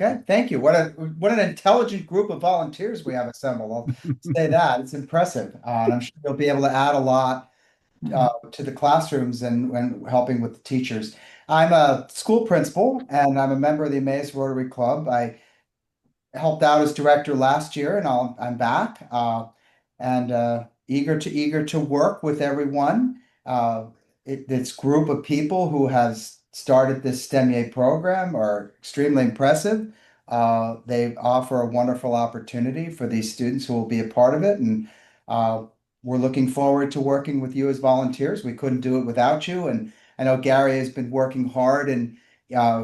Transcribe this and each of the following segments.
Okay, thank you. What an intelligent group of volunteers we have assembled. I'll say that. It's impressive. And I'm sure you'll be able to add a lot to the classrooms and helping with the teachers. I'm a school principal and I'm a member of the Emmaus Rotary Club. I helped out as director last year, and I'm back and eager to work with everyone. This group of people who has started this STEMIA program are extremely impressive. They offer a wonderful opportunity for these students who will be a part of it, and we're looking forward to working with you as volunteers. We couldn't do it without you, and I know Gary has been working hard and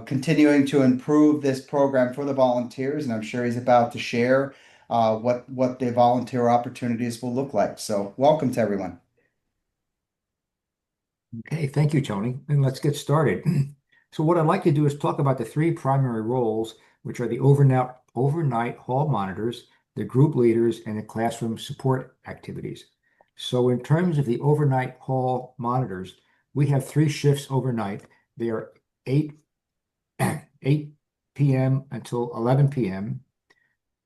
continuing to improve this program for the volunteers, and I'm sure he's about to share what the volunteer opportunities will look like. So, welcome to everyone. Okay, thank you, Tony. And let's get started. So what I'd like to do is talk about the three primary roles, which are the overnight hall monitors, the group leaders, and the classroom support activities. So in terms of the overnight hall monitors, we have three shifts overnight. They are 8, 8 p.m. until 11 p.m.,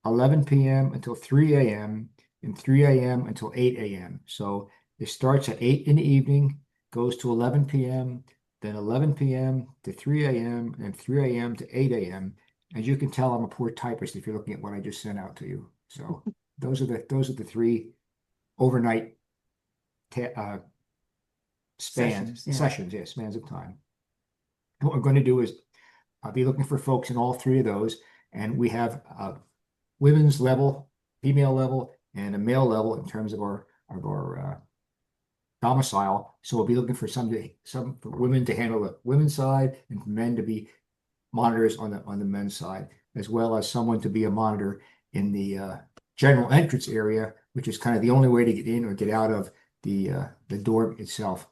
11 p.m. until 3 a.m., and 3 a.m. until 8 a.m. So it starts at 8 in the evening, goes to 11 p.m., then 11 p.m. to 3 a.m., and 3 a.m. to 8 a.m. As you can tell, I'm a poor typist if you're looking at what I just sent out to you. So those are the three overnight Sessions, yeah. sessions, yeah, spans of time. What we're going to do is I'll be looking for folks in all three of those, and we have women's level, female level, and a male level in terms of our domicile. So we'll be looking for some for women to handle the women's side and for men to be monitors on the men's side, as well as someone to be a monitor in the general entrance area, which is kind of the only way to get in or get out of the dorm itself.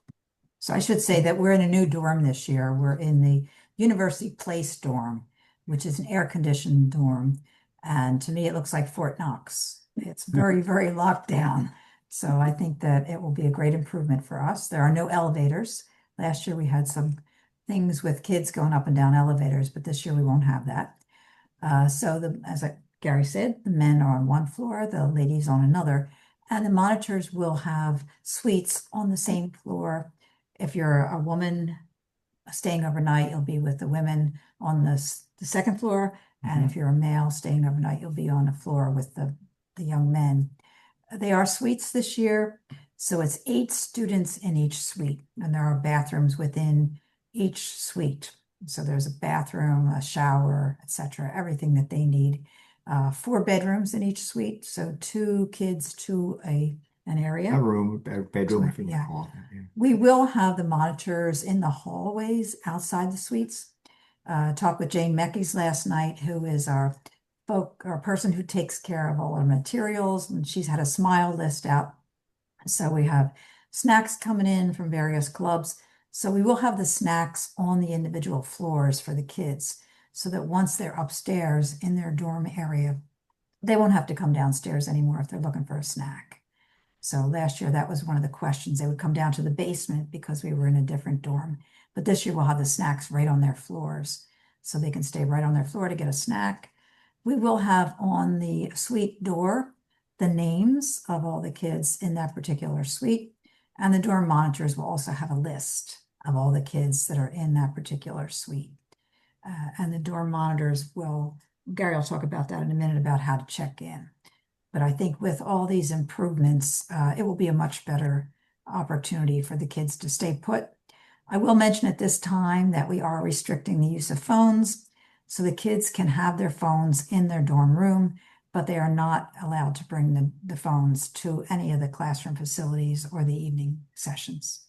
So I should say that we're in a new dorm this year. We're in the University Place dorm, which is an air-conditioned dorm. And to me, it looks like Fort Knox. It's very, very locked down. So I think that it will be a great improvement for us. There are no elevators. Last year we had some things with kids going up and down elevators, but this year we won't have that. As Gary said, the men are on one floor, the ladies on another, and the monitors will have suites on the same floor. If you're a woman staying overnight, you'll be with the women on the second floor. And if you're a male staying overnight, you'll be on a floor with the young men. They are suites this year, so it's 8 students in each suite, and there are bathrooms within each suite. So there's a bathroom, a shower, etc., everything that they need. 4 bedrooms in each suite, so 2 kids to an area. A room, a bedroom, if you Yeah. call it. Yeah. We will have the monitors in the hallways outside the suites. Talked with Jane Meckies last night, who is our person who takes care of all our materials, and she's had a smile list out. So we have snacks coming in from various clubs. So we will have the snacks on the individual floors for the kids, so that once they're upstairs in their dorm area, they won't have to come downstairs anymore if they're looking for a snack. So last year, that was one of the questions. They would come down to the basement because we were in a different dorm. But this year, we'll have the snacks right on their floors, so they can stay right on their floor to get a snack. We will have on the suite door the names of all the kids in that particular suite, and the dorm monitors will also have a list of all the kids that are in that particular suite. And the dorm monitors Gary will talk about that in a minute about how to check in. But I think with all these improvements, it will be a much better opportunity for the kids to stay put. I will mention at this time that we are restricting the use of phones, so the kids can have their phones in their dorm room, but they are not allowed to bring the phones to any of the classroom facilities or the evening sessions.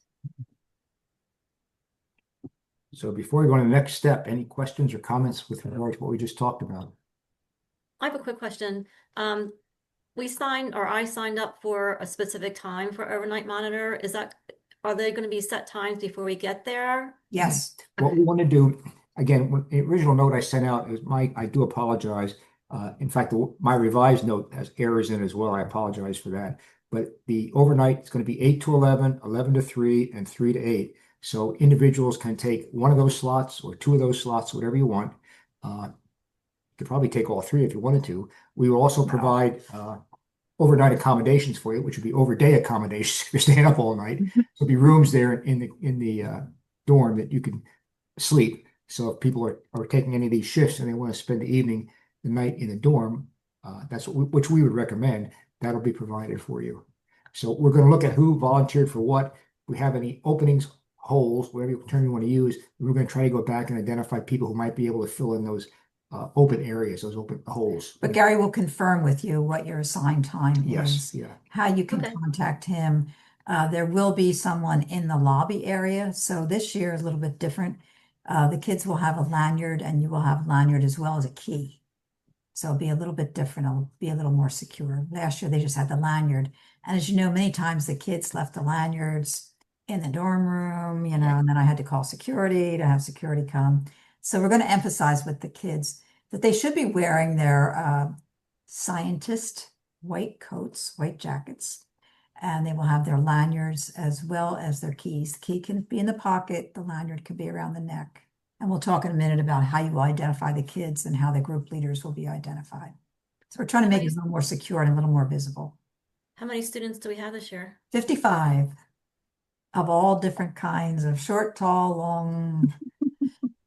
So before we go on to the next step, any questions or comments with regard to what we just talked about? I have a quick question. I signed up for a specific time for overnight monitor. Are they going to be set times before we get there? Yes. What we want to do, again, the original note I sent out is I do apologize. In fact, my revised note has errors in it as well. I apologize for that. But the overnight is going to be 8 to 11, 11 to 3, and 3 to 8. So individuals can take one of those slots or 2 of those slots, whatever you want. could probably take all three if you wanted to. We will also provide overnight accommodations for you, which would be overday accommodations if you're staying up all night. There'll be rooms there in the dorm that you can sleep. So if people are taking any of these shifts and they want to spend the night in the dorm, that's which we would recommend. That'll be provided for you. So we're going to look at who volunteered for what. If we have any openings, holes, whatever term you want to use, we're going to try to go back and identify people who might be able to fill in those open areas, those open holes. But Gary will confirm with you what your assigned time Yes, is, yeah. how you can Okay. contact him. There will be someone in the lobby area. So this year is a little bit different. The kids will have a lanyard and you will have a lanyard as well as a key. So it'll be a little bit different. It'll be a little more secure. Last year they just had the lanyard. And as you know, many times the kids left the lanyards in the dorm room, you know, and then I had to call security to have security come. So we're going to emphasize with the kids that they should be wearing their scientist white coats, white jackets, and they will have their lanyards as well as their keys. The key can be in the pocket, the lanyard can be around the neck. And we'll talk in a minute about how you will identify the kids and how the group leaders will be identified. So we're trying to make it a little more secure and a little more visible. How many students do we have this year? 55 of all different kinds of short, tall, long,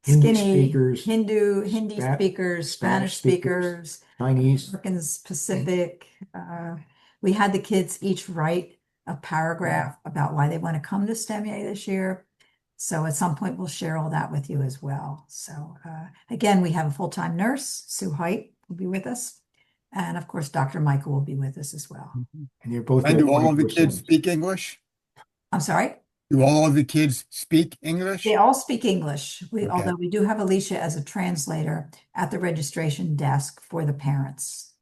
Hindi skinny, speakers, Hindi Spa- speakers, Spanish Spanish speakers, speakers, Chinese. Americans, Pacific. We had the kids each write a paragraph about why they want to come to STEM YEA this year. So at some point, we'll share all that with you as well. So again, we have a full-time nurse, Sue Height, will be with us. And of course, Dr. Michael will be with us as well. And you're both And there do all of the 24/7. kids speak English? I'm sorry? Do all of the kids speak English? They all speak English. Okay. Although we do have Alicia as a translator at the registration desk for the parents.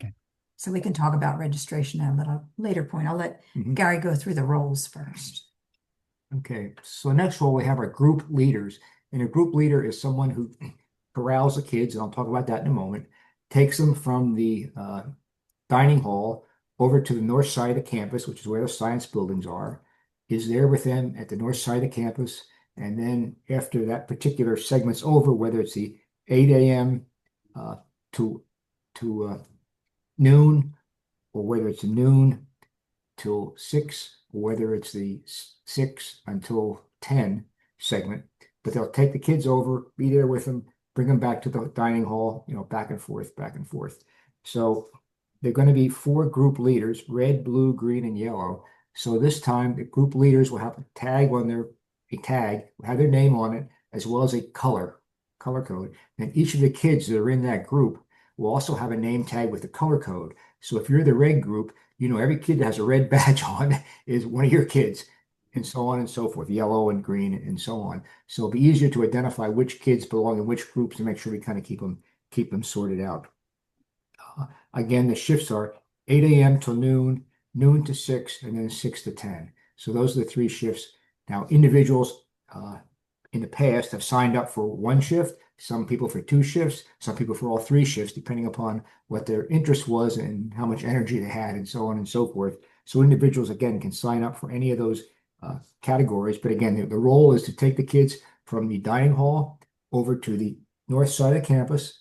Okay. So we can talk about registration at a little later point. I'll let Gary go through the roles first. Okay, so next role we have our group leaders. And a group leader is someone who corrals the kids, and I'll talk about that in a moment, takes them from the dining hall over to the north side of the campus, which is where the science buildings are, is there with them at the north side of campus. And then after that particular segment's over, whether it's the 8 a.m. To noon, or whether it's noon till 6, or whether it's the 6 until 10 segment, but they'll take the kids over, be there with them, bring them back to the dining hall, you know, back and forth, back and forth. So they're going to be 4 group leaders, red, blue, green, and yellow. So this time the group leaders will have a tag on will have their name on it, as well as a color code. And each of the kids that are in that group will also have a name tag with the color code. So if you're the red group, you know every kid that has a red badge on is one of your kids, and so on and so forth, yellow and green and so on. So it'll be easier to identify which kids belong in which groups and make sure we kind of keep them sorted out. Again, the shifts are 8 a.m. till noon, noon to 6, and then 6 to 10. So those are the 3 shifts. Now, individuals in the past have signed up for 1 shift, some people for 2 shifts, some people for all 3 shifts, depending upon what their interest was and how much energy they had, and so on and so forth. So individuals, again, can sign up for any of those categories. But again, the role is to take the kids from the dining hall over to the north side of campus,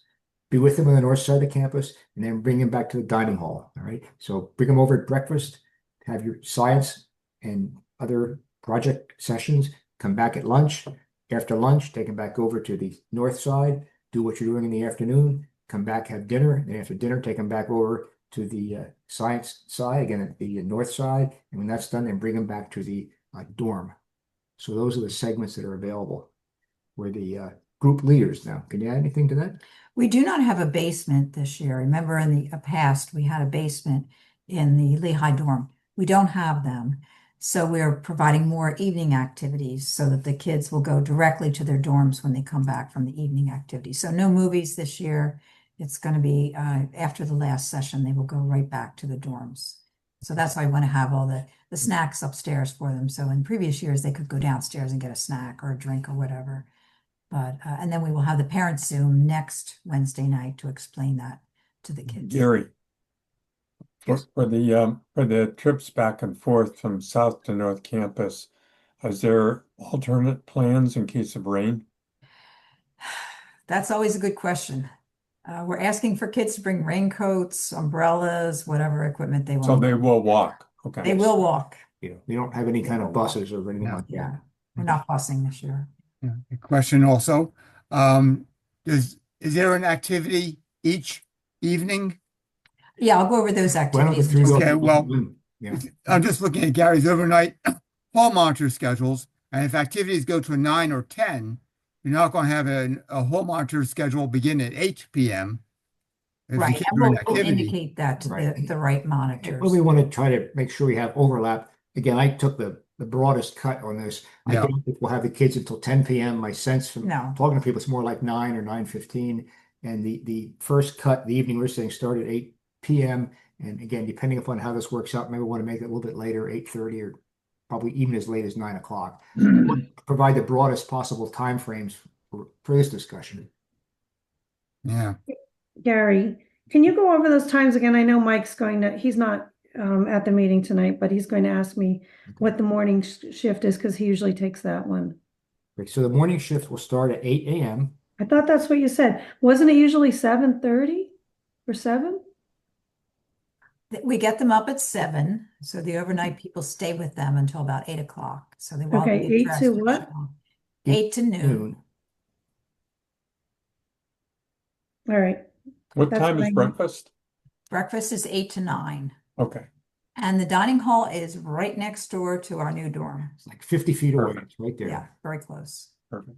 be with them on the north side of the campus, and then bring them back to the dining hall. All right. So bring them over at breakfast, have your science and other project sessions, come back at lunch. After lunch, take them back over to the north side, do what you're doing in the afternoon, come back, have dinner. Then after dinner, take them back over to the science side, again, at the north side. And when that's done, then bring them back to the dorm. So those are the segments that are available. We're the group leaders now. Can you add anything to that? We do not have a basement this year. Remember in the past, we had a basement in the Lehigh dorm. We don't have them. So we're providing more evening activities so that the kids will go directly to their dorms when they come back from the evening activities. So no movies this year. It's going to be after the last session, they will go right back to the dorms. So that's why I want to have all the snacks upstairs for them. So in previous years, they could go downstairs and get a snack or a drink or whatever. But and then we will have the parents Zoom next Wednesday night to explain that to the kids. Gary, Yes. for the trips back and forth from south to north campus, is there alternate plans in case of rain? That's always a good question. We're asking for kids to bring raincoats, umbrellas, whatever equipment they So want. they will walk. They Okay. will walk. We don't have any kind of will walk. buses or anything No. like that. Yeah, we're not busing this year. Yeah. A question also, is there an activity each evening? Yeah, I'll go over those Why don't the activities. in three just a Okay, minute. well, Yeah. I'm just looking at Gary's overnight hall monitor schedules, and if activities go to 9 or 10, you're not going to have a hall monitor schedule begin at 8 p.m. if the Right, kids and are in we'll activity. indicate that to Right. the right And monitors. we want to try to make sure we have overlap. Again, I took the broadest cut on this. I Yeah. don't think we'll have the kids until 10 p.m. My sense from No. talking to people, it's more like 9 or 9:15. And the first cut, the evening listing started at 8 p.m. And again, depending upon how this works out, maybe we want to make it a little bit later, 8:30 or probably even as late as 9 o'clock. Provide the broadest possible timeframes for this discussion. Yeah. Gary, can you go over those times again? I know Mike's he's not at the meeting tonight, but he's going to ask me what the morning shift is because he usually takes that one. Okay, so the morning shift will start at 8 a.m. I thought that's what you said. Wasn't it usually 7:30 or 7? We get them up at 7, so the overnight people stay with them until about 8 o'clock. So they will Okay, get 8 dressed to for what? school. 8 to noon. All right. What That's time what is I need. breakfast? Breakfast is 8 to 9. Okay. And the dining hall is right next door to our new dorm. It's like 50 feet away. Perfect. It's right there. Yeah, very close. Perfect.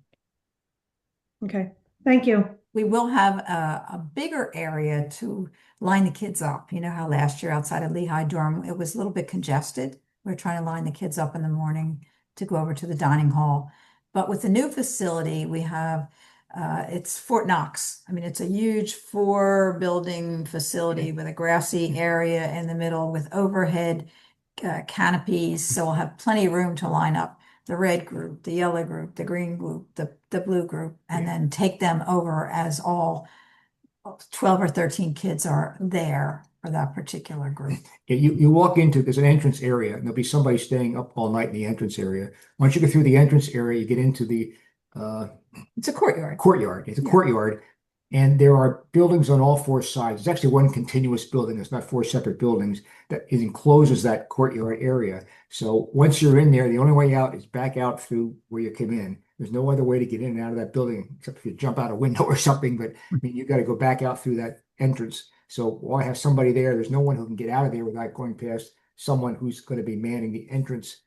Okay, thank you. We will have a bigger area to line the kids up. You know how last year outside of Lehigh dorm, it was a little bit congested. We're trying to line the kids up in the morning to go over to the dining hall. But with the new facility, we have, it's Fort Knox. I mean, it's a huge 4-building facility with a grassy area in the middle with overhead canopies. So we'll have plenty of room to line up the red group, the yellow group, the green group, the blue group, and then take them over as all 12 or 13 kids are there for that particular group. Yeah, you walk into, there's an entrance area, and there'll be somebody staying up all night in the entrance area. Once you go through the entrance area, you get into the It's a courtyard. courtyard. It's a Yeah. courtyard, and there are buildings on all 4 sides. It's actually one continuous building. It's not 4 separate buildings that encloses that courtyard area. So once you're in there, the only way out is back out through where you came in. There's no other way to get in and out of that building except if you jump out a window or something. But I mean, you got to go back out through that entrance. So while I have somebody there, there's no one who can get out of there without going past someone who's going to be manning the entrance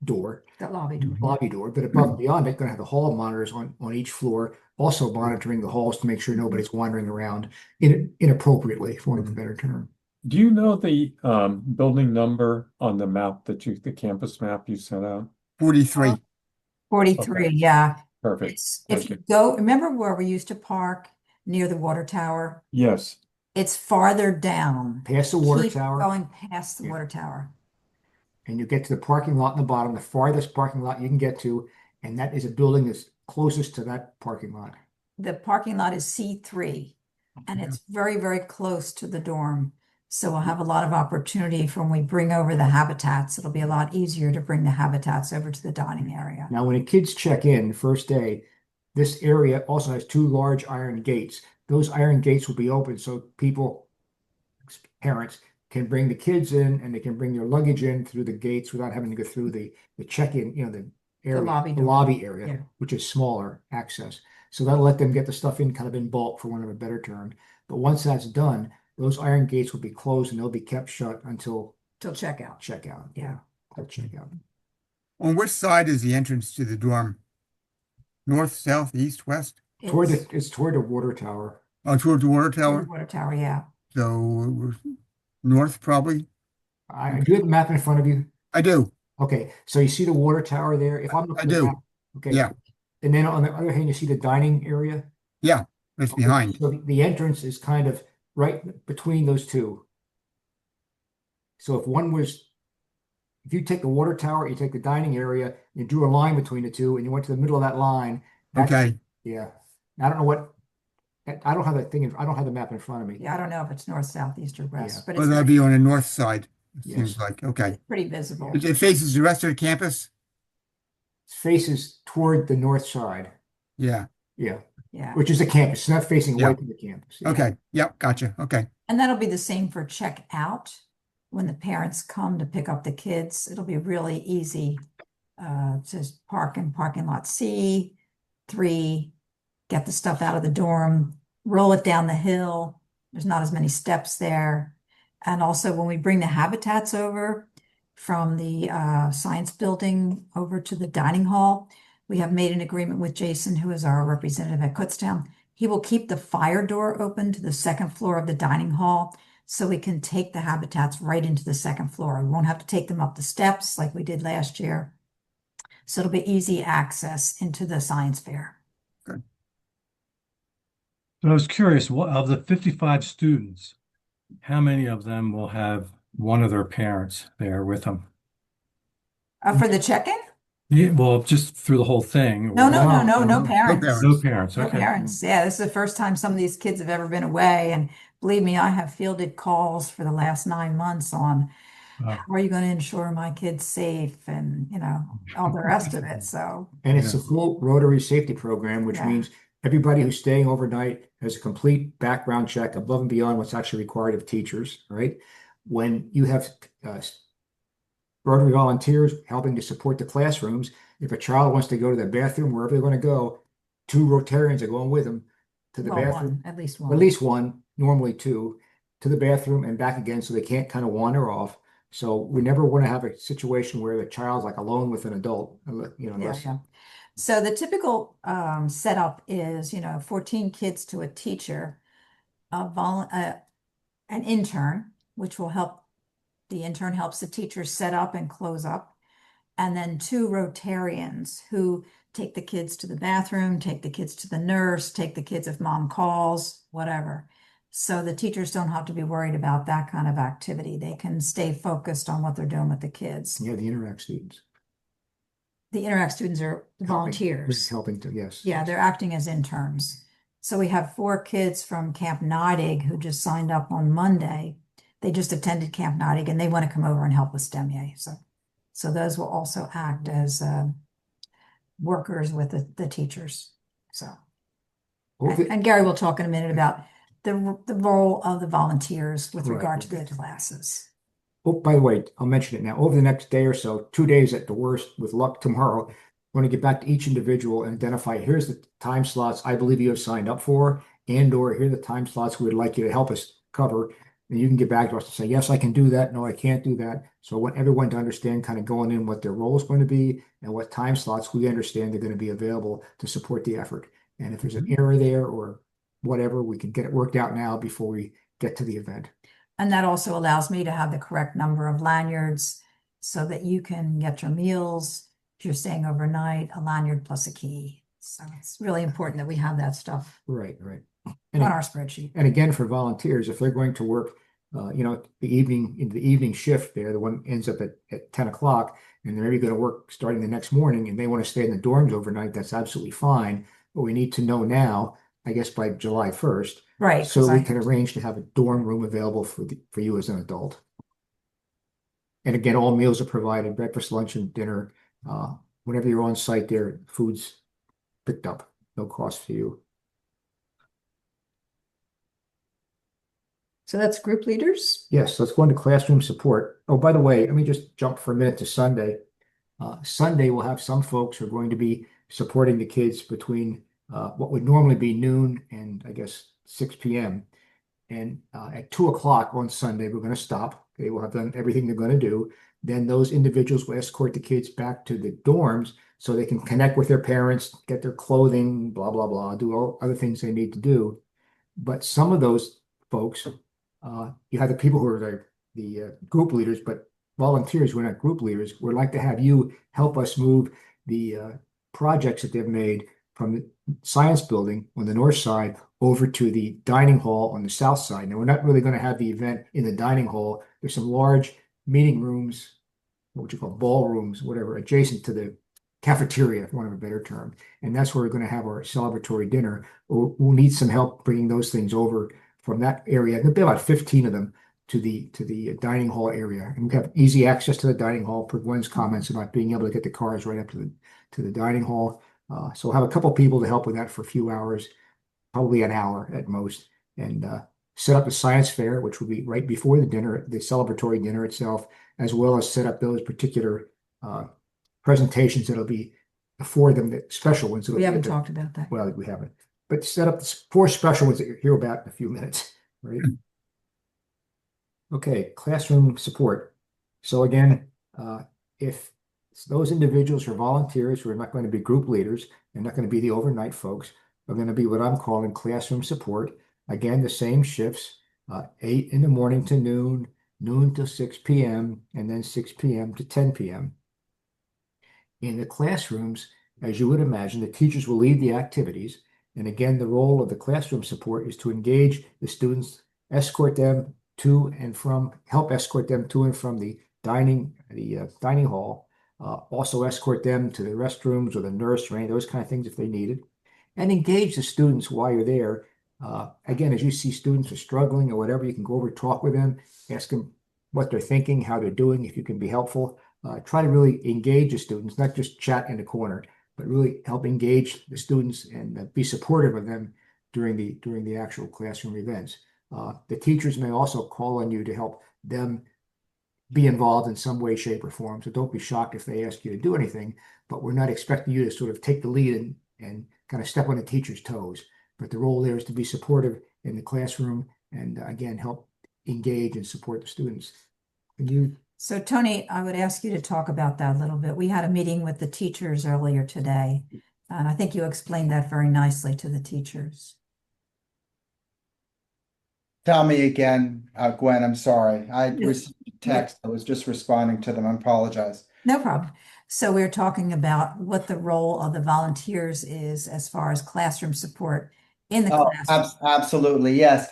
door. That lobby door. Lobby door, but above and beyond it, going to have the hall monitors on each floor, also monitoring the halls to make sure nobody's wandering around inappropriately, for want of a better term. Do you know the building number on the map the campus map you sent out? 43. 43, Okay. yeah. Perfect. If Thank you you. go, remember where we used to park near the water tower? Yes. It's farther down. Past the water Keep tower, going past the Yeah. water tower. and you get to the parking lot in the bottom, the farthest parking lot you can get to, and that is a building that's closest to that parking lot. The parking lot is C3, and it's very, very close to the dorm. So we'll have a lot of opportunity for when we bring over the habitats. It'll be a lot easier to bring the habitats over to the dining area. Now, when the kids check in the first day, this area also has 2 large iron gates. Those iron gates will be open so people, parents, can bring the kids in and they can bring their luggage in through the gates without having to go through the check-in, the area, lobby the door. lobby area, Yeah. which is smaller access. So that'll let them get the stuff in kind of in bulk, for want of a better term. But once that's done, those iron gates will be closed and they'll be kept shut until Till checkout. checkout. Yeah. Till checkout. On which side is the entrance to the dorm? North, south, east, west? It's toward the water tower. Oh, toward the water Toward the tower? water tower, yeah. So we're north, probably? I do have the map in front of you. I do. Okay, so you see the water tower there? If I'm looking I at the do. map, okay. Yeah. And then on the other hand, you see the dining area? Yeah, it's Okay, behind. So the entrance is kind of right between those two. So if you take the water tower, you take the dining area, you drew a line between the two, and you went to the middle of that line. Okay. Yeah. I don't know what, I don't have that thing, I don't have the map in front of me. Yeah, I don't know if it's north, south, east, or west, Yeah. but Well, it's that'd be on the north side, it Yes. seems like. Okay. pretty visible. It faces the rest of the campus? Faces toward the north side. Yeah. Yeah. Yeah. which is the campus. It's not facing away Yeah. from the campus. Okay. Yep. Gotcha. Okay. And that'll be the same for checkout. When the parents come to pick up the kids, it'll be really easy. Just park in parking lot C3, get the stuff out of the dorm, roll it down the hill. There's not as many steps there. And also when we bring the habitats over from the science building over to the dining hall, we have made an agreement with Jason, who is our representative at Kutztown. He will keep the fire door open to the second floor of the dining hall so we can take the habitats right into the second floor. We won't have to take them up the steps like we did last year. So it'll be easy access into the science fair. But I was curious, what of the 55 students, how many of them will have one of their parents there with them? For the check-in? Yeah, well, just through the whole thing. No, or- no, no, no, no No parents. parents. No parents, No okay. parents. Yeah, this is the first time some of these kids have ever been away. And believe me, I have fielded calls for the last 9 months on Wow. how are you going to ensure my kid's safe and, all the rest of it. So, And it's a Yeah. full Rotary safety program, which Yeah. means everybody who's staying overnight has a complete background check above and beyond what's actually required of teachers, right? When you have Rotary volunteers helping to support the classrooms, if a child wants to go to the bathroom, wherever they're going to go, 2 Rotarians are going with them to the well, bathroom. one, at least At one. least one, normally 2, to the bathroom and back again, so they can't kind of wander off. So we never want to have a situation where the child's like alone with an adult, Yeah, unless. yeah. So the typical setup is, 14 kids to a teacher, an intern, which will help. The intern helps the teacher set up and close up, and then 2 Rotarians who take the kids to the bathroom, take the kids to the nurse, take the kids if mom calls, whatever. So the teachers don't have to be worried about that kind of activity. They can stay focused on what they're doing with the kids. Yeah, the Interact students. The Interact students are Helping- volunteers. Helping to, yes. Yeah, they're acting as interns. So we have 4 kids from Camp Nottig who just signed up on Monday. They just attended Camp Nottig and they want to come over and help with STEM YEA. So those will also act as workers with the teachers. So, and Gary will talk in a minute about the role of the volunteers with Right. regard to the classes. Oh, by the way, I'll mention it now. Over the next day or so, 2 days at the worst, with luck tomorrow, I want to get back to each individual and identify, here's the time slots I believe you have signed up for, and/or here are the time slots we would like you to help us cover. And you can get back to us to say, yes, I can do that. No, I can't do that. So I want everyone to understand kind of going in what their role is going to be and what time slots we understand they're going to be available to support the effort. And if there's an error there or whatever, we can get it worked out now before we get to the event. And that also allows me to have the correct number of lanyards so that you can get your meals. If you're staying overnight, a lanyard plus a key. So it's really important that we have that stuff Right, right. on And, our spreadsheet. and again, for volunteers, if they're going to work, the evening shift there, the one ends up at 10 o'clock, and they're maybe going to work starting the next morning, and they want to stay in the dorms overnight, that's absolutely fine. But we need to know now, I guess by July 1st, Right. so 'cause we I- can arrange to have a dorm room available for you as an adult. And again, all meals are provided, breakfast, lunch, and dinner. Whenever you're on site there, food's picked up, no cost to you. So that's group leaders. Yes, let's go into classroom support. Oh, by the way, let me just jump for a minute to Sunday. Sunday, we'll have some folks who are going to be supporting the kids between what would normally be noon and I guess 6 p.m. And at 2 o'clock on Sunday, we're going to stop. They will have done everything they're going to do. Then those individuals will escort the kids back to the dorms so they can connect with their parents, get their clothing, blah, blah, blah, do all other things they need to do. But some of those folks, you have the people who are the group leaders, but volunteers who are not group leaders, would like to have you help us move the projects that they've made from the science building on the north side over to the dining hall on the south side. Now, we're not really going to have the event in the dining hall. There's some large meeting rooms, what would you call ballrooms, whatever, adjacent to the cafeteria, for want of a better term. And that's where we're going to have our celebratory dinner. We'll need some help bringing those things over from that area. There'll be about 15 of them to the dining hall area. And we have easy access to the dining hall per Gwen's comments about being able to get the cars right up to the dining hall. So we'll have a couple people to help with that for a few hours. probably an hour at most, and set up the science fair, which will be right before the dinner, the celebratory dinner itself, as well as set up those particular presentations that'll be for them, the special ones. We haven't talked about that. Well, we haven't, but set up the 4 special ones that you'll hear about in a few minutes, right? Okay, classroom support. So again, if those individuals or volunteers who are not going to be group leaders, they're not going to be the overnight folks, are going to be what I'm calling classroom support. Again, the same shifts, 8 in the morning to noon, noon to 6 p.m., and then 6 p.m. to 10 p.m. In the classrooms, as you would imagine, the teachers will lead the activities. And again, the role of the classroom support is to engage the students, escort them to and from, help escort them to and from the dining hall, also escort them to the restrooms or the nurse or any of those kind of things if they needed, and engage the students while you're there. Again, as you see students are struggling or whatever, you can go over, talk with them, ask them what they're thinking, how they're doing, if you can be helpful. Try to really engage the students, not just chat in the corner, but really help engage the students and be supportive of them during the actual classroom events. The teachers may also call on you to help them be involved in some way, shape, or form. So don't be shocked if they ask you to do anything, but we're not expecting you to sort of take the lead and kind of step on the teacher's toes. But the role there is to be supportive in the classroom and again, help engage and support the students. Can you? So Tony, I would ask you to talk about that a little bit. We had a meeting with the teachers earlier today, and I think you explained that very nicely to the teachers. Tell me again, Gwen, I'm sorry. I Yeah. received a text. I was just responding to them. I apologize. No problem. So we're talking about what the role of the volunteers is as far as classroom support in the Oh, classroom. absolutely, yes.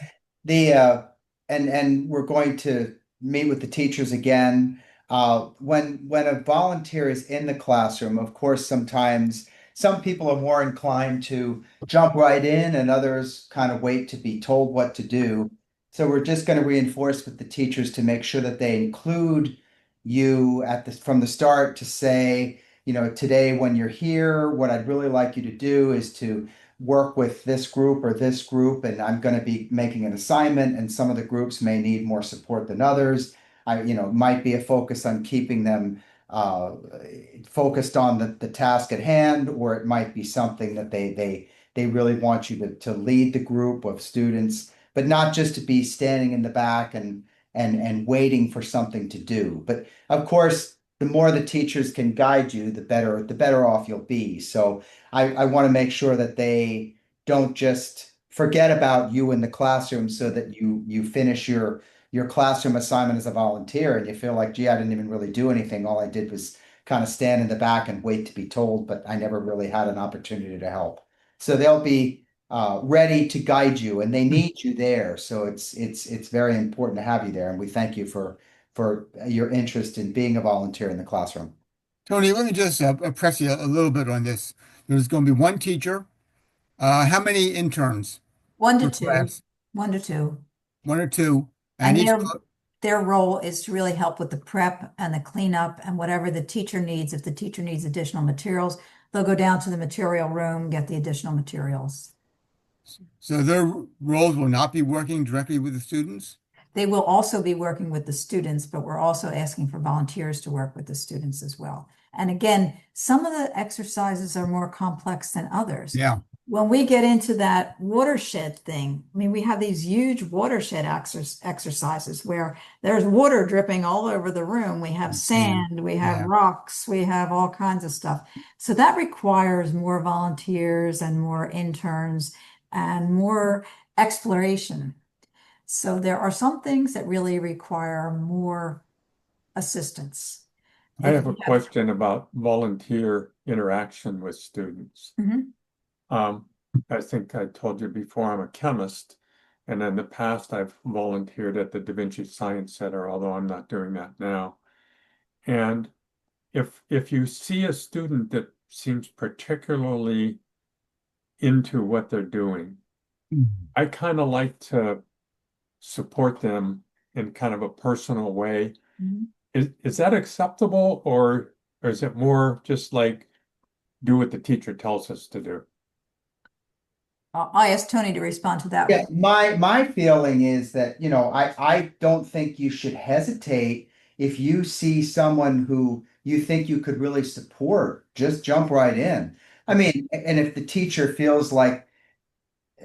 And we're going to meet with the teachers again. When a volunteer is in the classroom, of course, sometimes some people are more inclined to jump right in and others kind of wait to be told what to do. So we're just going to reinforce with the teachers to make sure that they include you from the start to say, today when you're here, what I'd really like you to do is to work with this group or this group, and I'm going to be making an assignment, and some of the groups may need more support than others. Might be a focus on keeping them focused on the task at hand, or it might be something that they really want you to lead the group of students, but not just to be standing in the back and waiting for something to do. But of course, the more the teachers can guide you, the better off you'll be. So I want to make sure that they don't just forget about you in the classroom so that you finish your classroom assignment as a volunteer and you feel like, gee, I didn't even really do anything. All I did was kind of stand in the back and wait to be told, but I never really had an opportunity to help. So they'll be ready to guide you, and they need you there. So it's very important to have you there, and we thank you for your interest in being a volunteer in the classroom. Tony, let me just press you a little bit on this. There's going to be one teacher. How many interns One to per two, class? 1 to 2. 1 or 2? And each their role is to really help with the prep and the cleanup and whatever the teacher needs. If the teacher needs additional materials, they'll go down to the material room, get the additional materials. So their roles will not be working directly with the students? They will also be working with the students, but we're also asking for volunteers to work with the students as well. And again, some of the exercises are more complex than others. Yeah. When we get into that watershed thing, I mean, we have these huge watershed exercises where there's water dripping all over the room. We have sand, we have rocks, we have all kinds of stuff. So that requires more volunteers and more interns and more exploration. So there are some things that really require more assistance. I have a question about volunteer interaction with students. Mhm. I think I told you before, I'm a chemist, and in the past I've volunteered at the Da Vinci Science Center, although I'm not doing that now. And if you see a student that seems particularly into what they're doing, I kind of like to support them in kind of a personal way. Mhm. Is that acceptable, or is it more just like do what the teacher tells us to do? I asked Tony to respond to that Yeah, one. my feeling is that, I don't think you should hesitate if you see someone who you think you could really support, just jump right in. I mean, and if the teacher feels like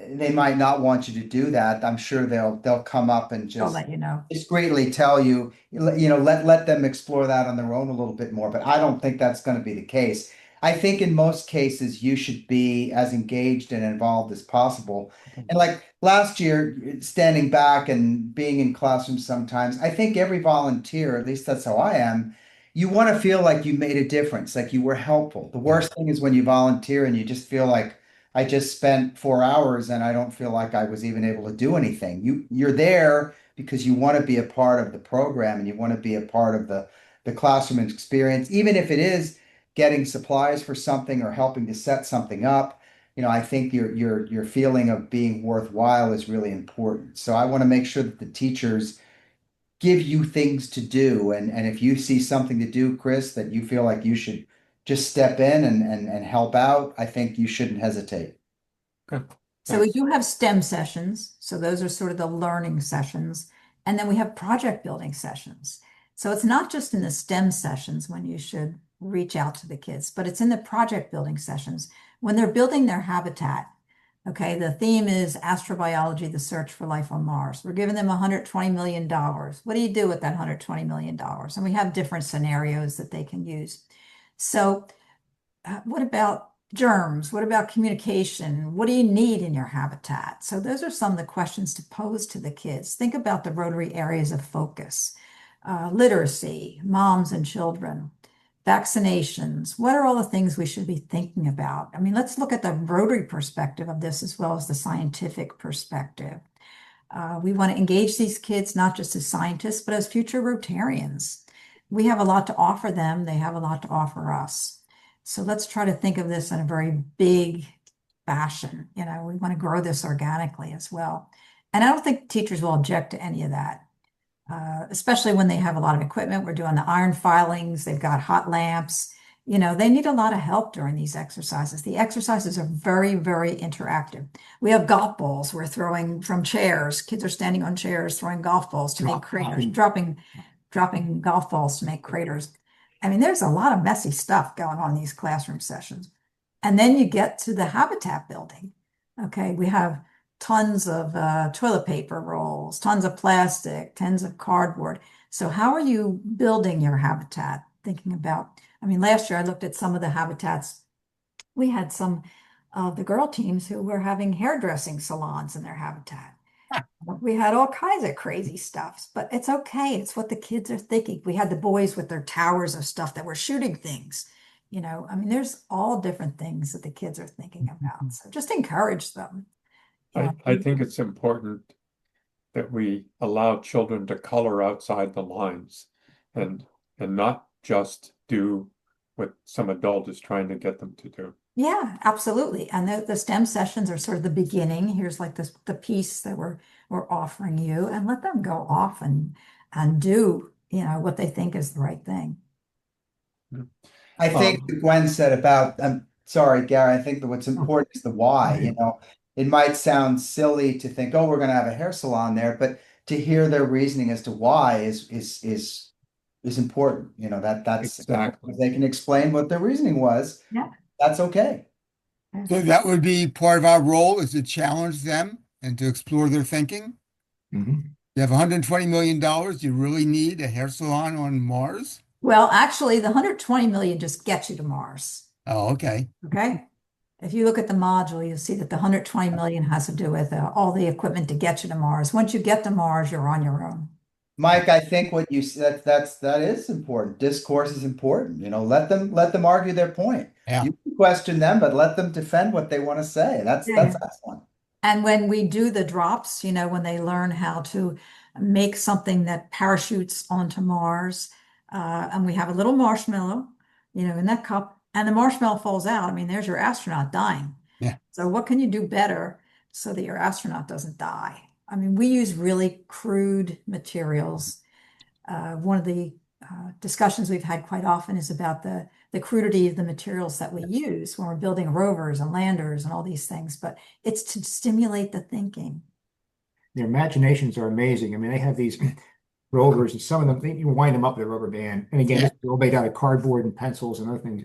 they might not want you to do that, I'm sure they'll come up and I'll just let you know. discreetly tell you, let them explore that on their own a little bit more. But I don't think that's going to be the case. I think in most cases you should be as engaged and involved as possible. And like last year, standing back and being in classrooms sometimes, I think every volunteer, at least that's how I am, you want to feel like you made a difference, like you were helpful. The worst thing is when you volunteer and you just feel like I just spent 4 hours and I don't feel like I was even able to do anything. You're there because you want to be a part of the program and you want to be a part of the classroom experience, even if it is getting supplies for something or helping to set something up. I think your feeling of being worthwhile is really important. So I want to make sure that the teachers give you things to do. And if you see something to do, Chris, that you feel like you should just step in and help out, I think you shouldn't hesitate. Okay, So we thanks. do have STEM sessions. So those are sort of the learning sessions. And then we have project building sessions. So it's not just in the STEM sessions when you should reach out to the kids, but it's in the project building sessions when they're building their habitat. Okay, the theme is astrobiology, the search for life on Mars. We're giving them $120 million. What do you do with that $120 million? And we have different scenarios that they can use. So what about germs? What about communication? What do you need in your habitat? So those are some of the questions to pose to the kids. Think about the Rotary areas of focus. Literacy, moms and children, vaccinations. What are all the things we should be thinking about? I mean, let's look at the Rotary perspective of this as well as the scientific perspective. We want to engage these kids not just as scientists, but as future Rotarians. We have a lot to offer them. They have a lot to offer us. So let's try to think of this in a very big fashion. We want to grow this organically as well. And I don't think teachers will object to any of that, especially when they have a lot of equipment. We're doing the iron filings, they've got hot lamps. They need a lot of help during these exercises. The exercises are very, very interactive. We have golf balls we're throwing from chairs. Kids are standing on chairs throwing golf balls to make craters, dropping golf balls to make craters. I mean, there's a lot of messy stuff going on in these classroom sessions. And then you get to the habitat building. Okay, we have tons of toilet paper rolls, tons of plastic, tons of cardboard. So how are you building your habitat? Thinking about, I mean, last year I looked at some of the habitats. We had some of the girl teams who were having hairdressing salons in their habitat. We had all kinds of crazy stuff, but it's okay. It's what the kids are thinking. We had the boys with their towers of stuff that were shooting things. I mean, there's all different things that the kids are thinking about. So just encourage them. I think it's important that we allow children to color outside the lines and not just do what some adult is trying to get them to do. Yeah, absolutely. And the STEM sessions are sort of the beginning. Here's like the piece that we're offering you, and let them go off and do, what they think is the right thing. I think Um, that Gwen said about, I'm sorry, Gary, I think that what's important is the why, It might sound silly to think, oh, we're going to have a hair salon there, but to hear their reasoning as to why is important. That's Exactly. if they can explain what their reasoning was, Yeah. that's okay. So that would be part of our role, is to challenge them and to explore their thinking. Mhm. You have $120 million. You really need a hair salon on Mars? Well, actually, the 120 million just gets you to Mars. Oh, okay. Okay. If you look at the module, you'll see that the 120 million has to do with all the equipment to get you to Mars. Once you get to Mars, you're on your own. Mike, I think what you said, that is important. Discourse is important. Let them argue their point. Yeah. You can question them, but let them defend what they want to say. That's Yeah. excellent. And when we do the drops, when they learn how to make something that parachutes onto Mars, and we have a little marshmallow, in that cup, and the marshmallow falls out, I mean, there's your astronaut dying. Yeah. So what can you do better so that your astronaut doesn't die? I mean, we use really crude materials. One of the discussions we've had quite often is about the crudity of the materials that we use when we're building rovers and landers and all these things, but it's to stimulate the thinking. Their imaginations are amazing. I mean, they have these rovers, and some of them, you wind them up with a rubber band. And again, Yeah. this is all made out of cardboard and pencils and other things.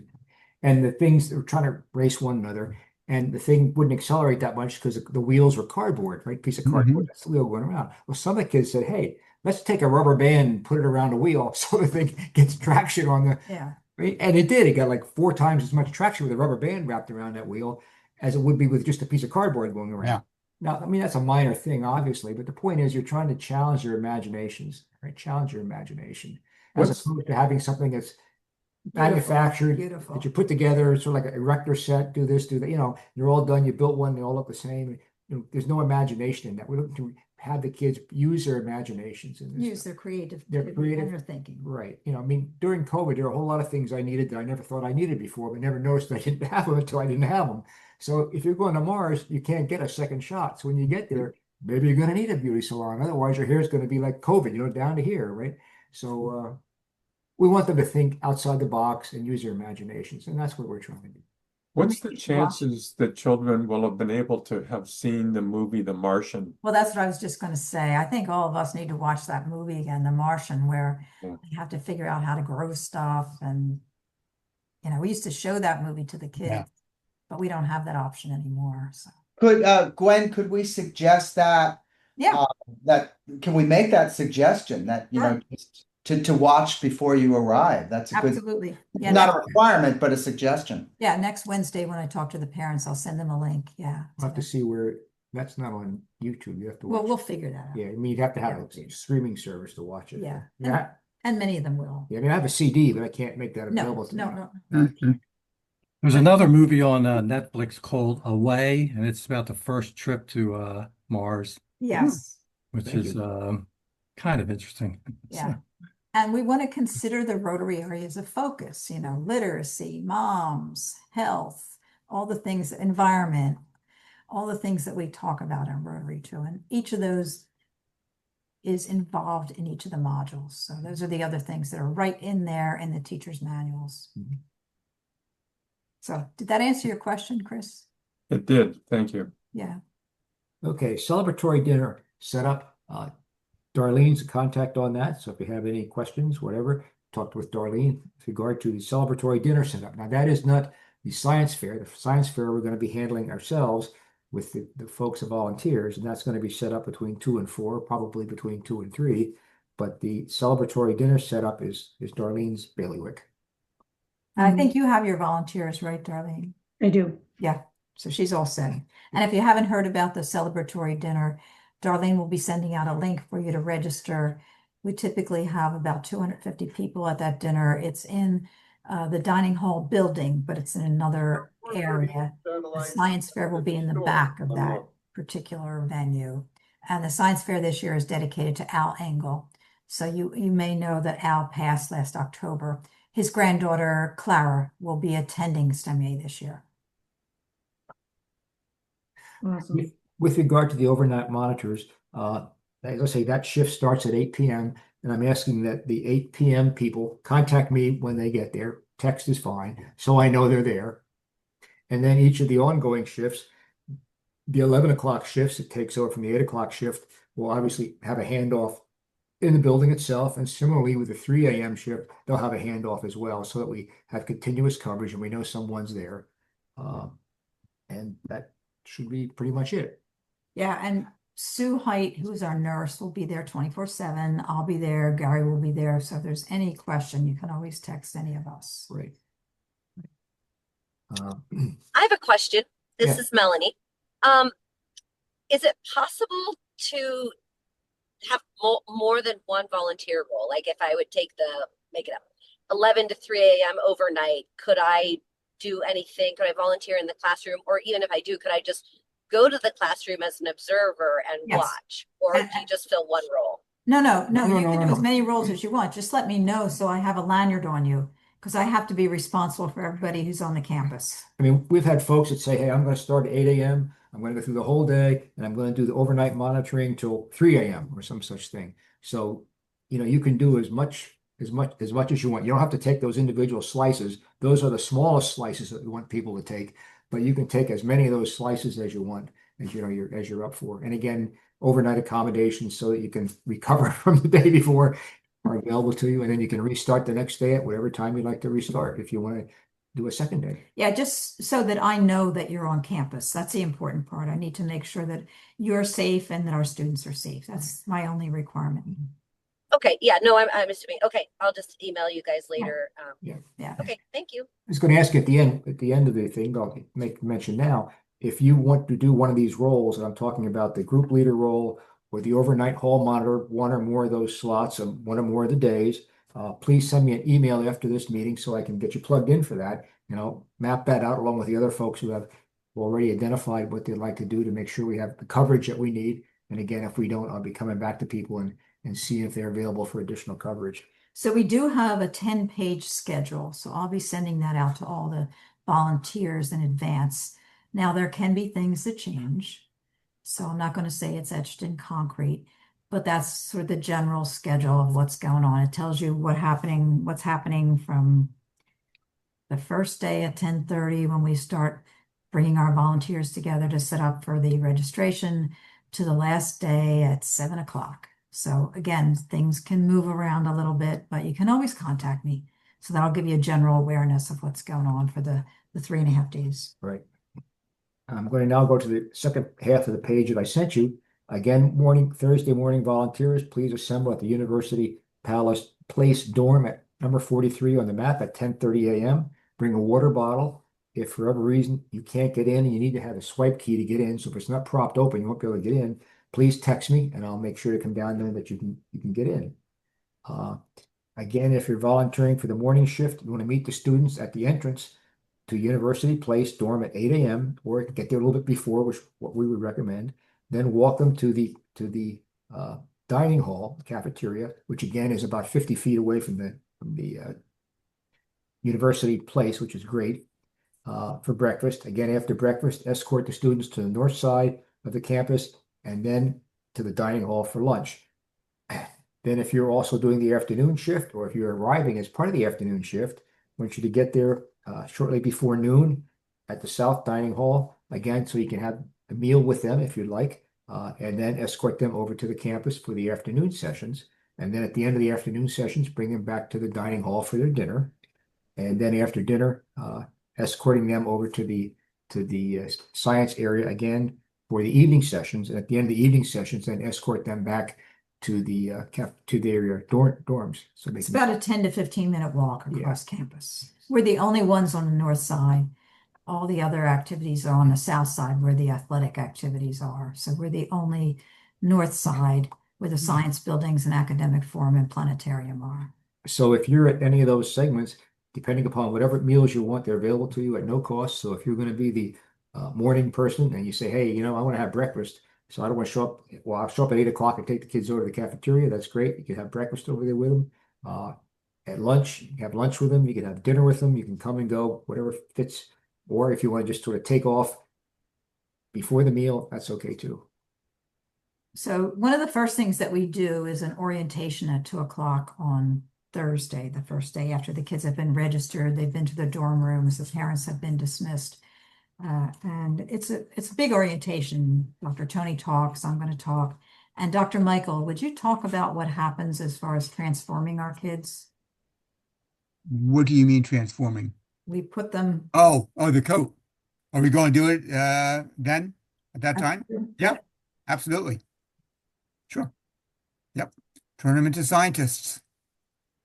And the things, they're trying to race one another. And the thing wouldn't accelerate that much because the wheels were cardboard, right? Piece of cardboard, that's the wheel going around. Well, some of the kids said, hey, let's take a rubber band and put it around the wheel so the thing gets traction on the, Yeah. right? And it did. It got like 4 times as much traction with a rubber band wrapped around that wheel as it would be with just a piece of cardboard going around. Yeah. Now, I mean, that's a minor thing, obviously, but the point is you're trying to challenge your imaginations, right? Challenge your imagination as What's- opposed to having something that's manufactured, Beautiful. that you put together, sort of like a erector set, do this, do that, you're all done, you built one, they all look the same. There's no imagination in that. We're looking to have the kids use their imaginations in this Use stuff. their creative, Their creative- and their thinking. Right. I mean, during COVID, there were a whole lot of things I needed that I never thought I needed before, but never noticed I didn't have them until I didn't have them. So if you're going to Mars, you can't get a second shot. So when you get there, maybe you're going to need a beauty salon. Otherwise, your hair is going to be like COVID, down to here, right? So we want them to think outside the box and use their imaginations, and that's what we're trying to do. What's the Watch. chances that children will have been able to have seen the movie The Martian? Well, that's what I was just going to say. I think all of us need to watch that movie again, The Martian, where Yeah. we have to figure out how to grow stuff. And, we used to show that movie to the kids, Yeah. but we don't have that option anymore. So, Gwen, could we suggest that? yeah, Can we make that suggestion that, Sure. just to watch before you arrive? That's a good, absolutely. Yeah, not a requirement, but a suggestion. next Wednesday when I talk to the parents, I'll send them a link. Yeah. We'll have to see where that's not on YouTube. You have to Well, watch. we'll figure that out. Yeah, I mean, you'd have to have Yeah. a streaming service to watch it. Yeah. Yeah. And many of them will. Yeah, I mean, I have a CD, but I can't make that No, available to no, me. no. There's another movie on Netflix called Away, and it's about the first trip to Mars, Yes. which Thank is you. kind of interesting. Yeah. And we want to consider the Rotary areas of focus, literacy, moms, health, all the things, environment, all the things that we talk about in Rotary too. And each of those is involved in each of the modules. So those are the other things that are right in there in the teacher's manuals. Mhm. So did that answer your question, Chris? It did, thank you. Yeah. Okay, celebratory dinner set up. Darlene's a contact on that. So if you have any questions, whatever, talk with Darlene with regard to the celebratory dinner setup. Now, that is not the science fair. The science fair we're going to be handling ourselves with the folks and volunteers, and that's going to be set up between 2 and 4, probably between 2 and 3. But the celebratory dinner setup is Darlene's bailiwick. And I think you have your volunteers, right, Darlene? I do. Yeah, so she's all set. And if you haven't heard about the celebratory dinner, Darlene will be sending out a link for you to register. We typically have about 250 people at that dinner. It's in the dining hall building, but it's in another area. The science fair will be in the back of that particular venue. And the science fair this year is dedicated to Al Engel. So you may know that Al passed last October. His granddaughter, Clara, will be attending STEMIA this year. Awesome. With regard to the overnight monitors, as I say, that shift starts at 8 p.m. And I'm asking that the 8 p.m. people contact me when they get there. Text is fine, so I know they're there. And then each of the ongoing shifts, the 11 o'clock shifts, it takes over from the 8 o'clock shift, will obviously have a handoff in the building itself. And similarly with the 3 a.m. shift, they'll have a handoff as well, so that we have continuous coverage and we know someone's there. And that should be pretty much it. Yeah, and Sue Height, who's our nurse, will be there 24/7. I'll be there. Gary will be there. So if there's any question, you can always text any of us. Right. I have a question. This Yeah. is Melanie. Is it possible to have more than one volunteer role? Like if I would make it up, 11 to 3 a.m. overnight, could I do anything? Could I volunteer in the classroom? Or even if I do, could I just go to the classroom as an observer and Yes. watch? Or do you just fill one role? No, you No, can do as no. many roles as you want. Just let me know so I have a lanyard on you, because I have to be responsible for everybody who's on the campus. I mean, we've had folks that say, hey, I'm going to start at 8 a.m. I'm going to go through the whole day and I'm going to do the overnight monitoring till 3 a.m. or some such thing. So, you can do as much as much as you want. You don't have to take those individual slices. Those are the smallest slices that we want people to take, but you can take as many of those slices as you want, as you're up for. And again, overnight accommodations so that you can recover from the day before are available to you, and then you can restart the next day at whatever time you'd like to restart if you want to do a second day. Yeah, just so that I know that you're on campus. That's the important part. I need to make sure that you're safe and that our students are safe. That's my only requirement. Okay, yeah, no, I'm assuming. Okay, I'll just email you guys later. Yeah. Okay, thank you. I was going to ask you at the end of the thing, I'll make mention now, if you want to do one of these roles, and I'm talking about the group leader role or the overnight hall monitor, one or more of those slots and one or more of the days, please send me an email after this meeting so I can get you plugged in for that. And I'll map that out along with the other folks who have already identified what they'd like to do to make sure we have the coverage that we need. And again, if we don't, I'll be coming back to people and see if they're available for additional coverage. So we do have a 10-page schedule. So I'll be sending that out to all the volunteers in advance. Now, there can be things that change. So I'm not going to say it's etched in concrete, but that's sort of the general schedule of what's going on. It tells you what's happening from the first day at 10:30 when we start bringing our volunteers together to set up for the registration to the last day at 7 o'clock. So again, things can move around a little bit, but you can always contact me. So that'll give you a general awareness of what's going on for the 3.5 days. Right. I'm going to now go to the second half of the page that I sent you. Again, Thursday morning volunteers, please assemble at the University Palace Place dorm at number 43 on the map at 10:30 a.m. Bring a water bottle. If for whatever reason you can't get in and you need to have a swipe key to get in, so if it's not propped open, you won't be able to get in, please text me and I'll make sure to come down there that you can get in. Again, if you're volunteering for the morning shift, you want to meet the students at the entrance to University Place dorm at 8 a.m. or get there a little bit before, which what we would recommend. Then walk them to the dining hall, cafeteria, which again is about 50 feet away from the University Place, which is great, for breakfast. Again, after breakfast, escort the students to the north side of the campus and then to the dining hall for lunch. Then if you're also doing the afternoon shift, or if you're arriving as part of the afternoon shift, I want you to get there shortly before noon at the South Dining Hall, again, so you can have a meal with them if you'd like, and then escort them over to the campus for the afternoon sessions. And then at the end of the afternoon sessions, bring them back to the dining hall for their dinner. And then after dinner, escorting them over to the science area again for the evening sessions. And at the end of the evening sessions, then escort them back to the area dorms. So it's about a 10 to 15 minute walk across campus. We're the only ones on the north side. All the other activities are on the south side where the athletic activities are. So we're the only north side where the science buildings and academic forum and planetarium are. So if you're at any of those segments, depending upon whatever meals you want, they're available to you at no cost. So if you're going to be the morning person and you say, hey, I want to have breakfast, so I don't want to show up. Well, I'll show up at 8 o'clock and take the kids over to the cafeteria. That's great. You can have breakfast over there with them. At lunch, you can have lunch with them. You can have dinner with them. You can come and go, whatever fits. Or if you want to just sort of take off before the meal, that's okay too. So one of the first things that we do is an orientation at 2 o'clock on Thursday, the first day after the kids have been registered. They've been to their dorm rooms. The parents have been dismissed. And it's a big orientation. Dr. Tony talks, I'm going to talk. And Dr. Michael, would you talk about what happens as far as transforming our kids? What do you mean transforming? We put them. Oh, the coat. Are we going to do it then at that time? Yep, absolutely. Sure. Yep. Turn them into scientists.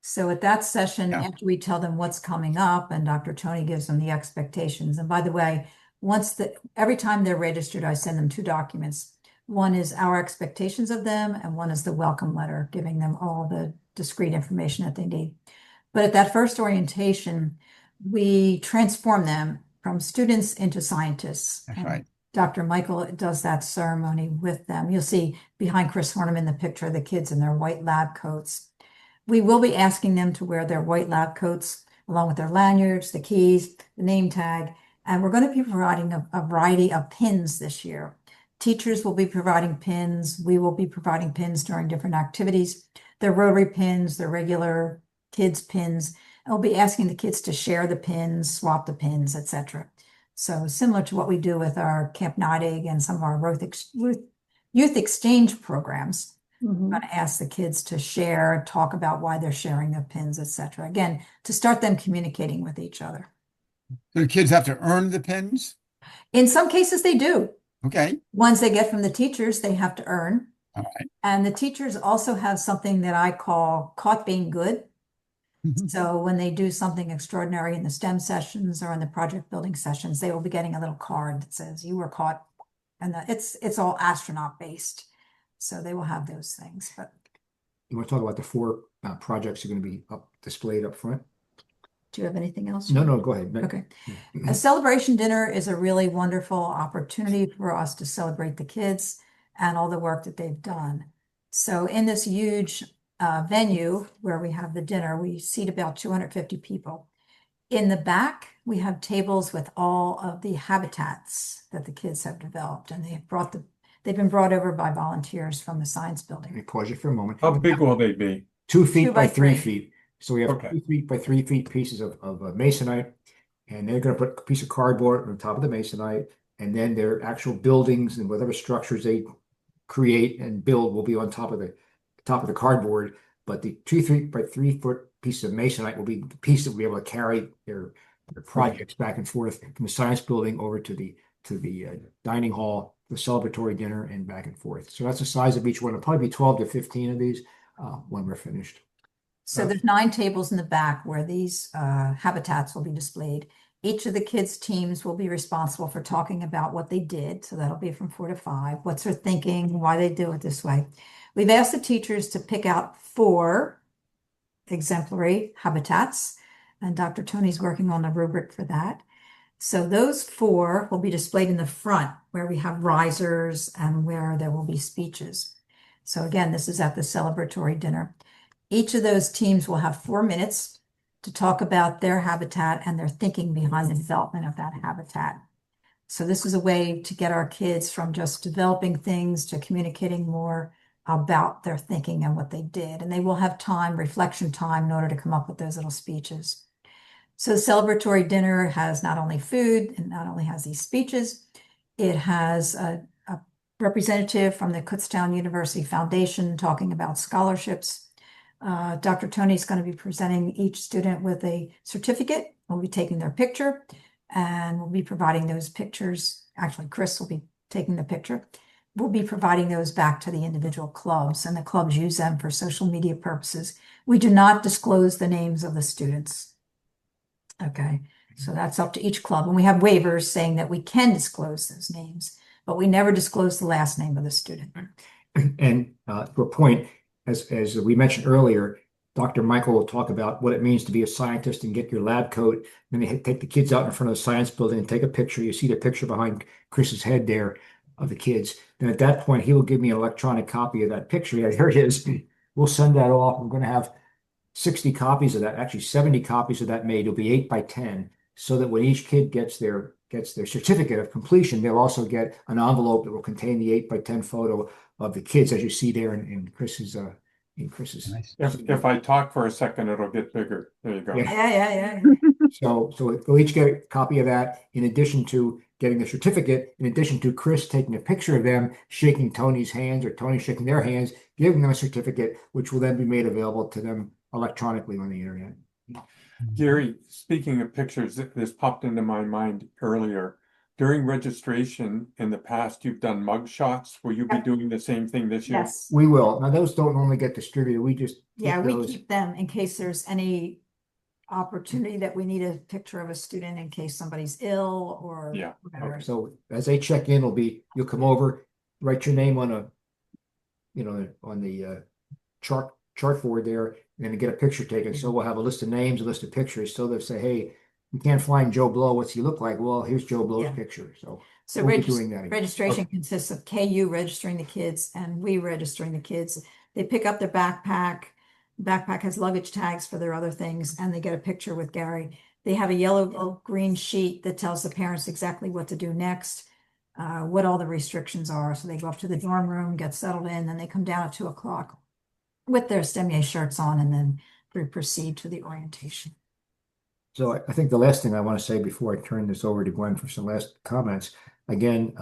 So at that session, after we tell them what's coming up and Dr. Tony gives them the expectations. And by the way, every time they're registered, I send them 2 documents. One is our expectations of them, and one is the welcome letter, giving them all the discrete information that they need. But at that first orientation, we transform them from students into scientists. That's right. Dr. Michael does that ceremony with them. You'll see behind Chris Hornum in the picture of the kids in their white lab coats. We will be asking them to wear their white lab coats along with their lanyards, the keys, the name tag, and we're going to be providing a variety of pins this year. Teachers will be providing pins. We will be providing pins during different activities. They're rotary pins, they're regular kids pins. We'll be asking the kids to share the pins, swap the pins, etc. So similar to what we do with our Camp Nottig and some of our youth exchange programs. Mhm. I'm going to ask the kids to share, talk about why they're sharing their pins, etc. Again, to start them communicating with each other. The kids have to earn the pins? In some cases, they do. Okay. Ones they get from the teachers, they have to earn. All right. And the teachers also have something that I call caught being good. So when they do something extraordinary in the STEM sessions or in the project building sessions, they will be getting a little card that says you were caught, and it's all astronaut based. So they will have those things. But You want to talk about the four projects that are going to be displayed up front? do you have anything else? No, go ahead. Okay. A celebration dinner is a really wonderful opportunity for us to celebrate the kids and all the work that they've done. So in this huge venue where we have the dinner, we seat about 250 people. In the back, we have tables with all of the habitats that the kids have developed, and they've been brought over by volunteers from the science Let me building. pause you for a moment. How big will they be? 2 feet 2 by by 3 3. feet. So we have Okay. 2 feet by 3 feet pieces of masonite, and they're going to put a piece of cardboard on top of the masonite, and then their actual buildings and whatever structures they create and build will be on top of the cardboard. But the 2 feet by 3 foot piece of masonite will be the piece that will be able to carry their projects back and forth from the science building over to the dining hall, the celebratory dinner, and back and forth. So that's the size of each one. It'll probably be 12 to 15 of these when we're finished. So there's 9 tables in the back where these habitats will be displayed. Each of the kids' teams will be responsible for talking about what they did. So that'll be from 4 to 5. What's their thinking, why they do it this way. We've asked the teachers to pick out 4 exemplary habitats, and Dr. Tony's working on the rubric for that. So those 4 will be displayed in the front where we have risers and where there will be speeches. So again, this is at the celebratory dinner. Each of those teams will have 4 minutes to talk about their habitat and their thinking behind the development of that habitat. So this is a way to get our kids from just developing things to communicating more about their thinking and what they did. And they will have time, reflection time, in order to come up with those little speeches. So the celebratory dinner has not only food and not only has these speeches, it has a representative from the Kutztown University Foundation talking about scholarships. Dr. Tony's going to be presenting each student with a certificate. We'll be taking their picture and we'll be providing those pictures. Actually, Chris will be taking the picture. We'll be providing those back to the individual clubs, and the clubs use them for social media purposes. We do not disclose the names of the students. Okay, so that's up to each club. And we have waivers saying that we can disclose those names, but we never disclose the last name of the student. And to a point, as we mentioned earlier, Dr. Michael will talk about what it means to be a scientist and get your lab coat. Then they take the kids out in front of the science building and take a picture. You see the picture behind Chris's head there of the kids. Then at that point, he will give me an electronic copy of that picture. Yeah, here it is. We'll send that off. We're going to have 60 copies of that, actually 70 copies of that made. It'll be 8 by 10, so that when each kid gets their certificate of completion, they'll also get an envelope that will contain the 8 by 10 photo of the kids, as you see there in Chris's Nice. If I talk for a second, it'll get bigger. There you go. Yeah. So they'll each get a copy of that, in addition to getting the certificate, in addition to Chris taking a picture of them, shaking Tony's hands, or Tony shaking their hands, giving them a certificate, which will then be made available to them electronically on the internet. Gary, speaking of pictures, this popped into my mind earlier. During registration in the past, you've done mug shots. Will you be doing the same thing this year? Yes. We will. Now, those don't normally get distributed. We just Yeah, keep we those. keep them in case there's any opportunity that we need a picture of a student in case somebody's ill or Yeah, whatever. So as they check in, you'll come over, write your name on the chartboard there, and then get a picture taken. So we'll have a list of names, a list of pictures. So they'll say, hey, we can't find Joe Blow. What's he look like? Well, here's Joe Blow's Yeah. picture. So So we'll be doing that again. registration consists of KU registering the kids and we registering the kids. They pick up their backpack. The backpack has luggage tags for their other things, and they get a picture with Gary. They have a yellow green sheet that tells the parents exactly what to do next, what all the restrictions are. So they go up to the dorm room, get settled in, then they come down at 2 o'clock with their STEMIA shirts on, and then we proceed to the orientation. So I think the last thing I want to say before I turn this over to Gwen for some last comments, again,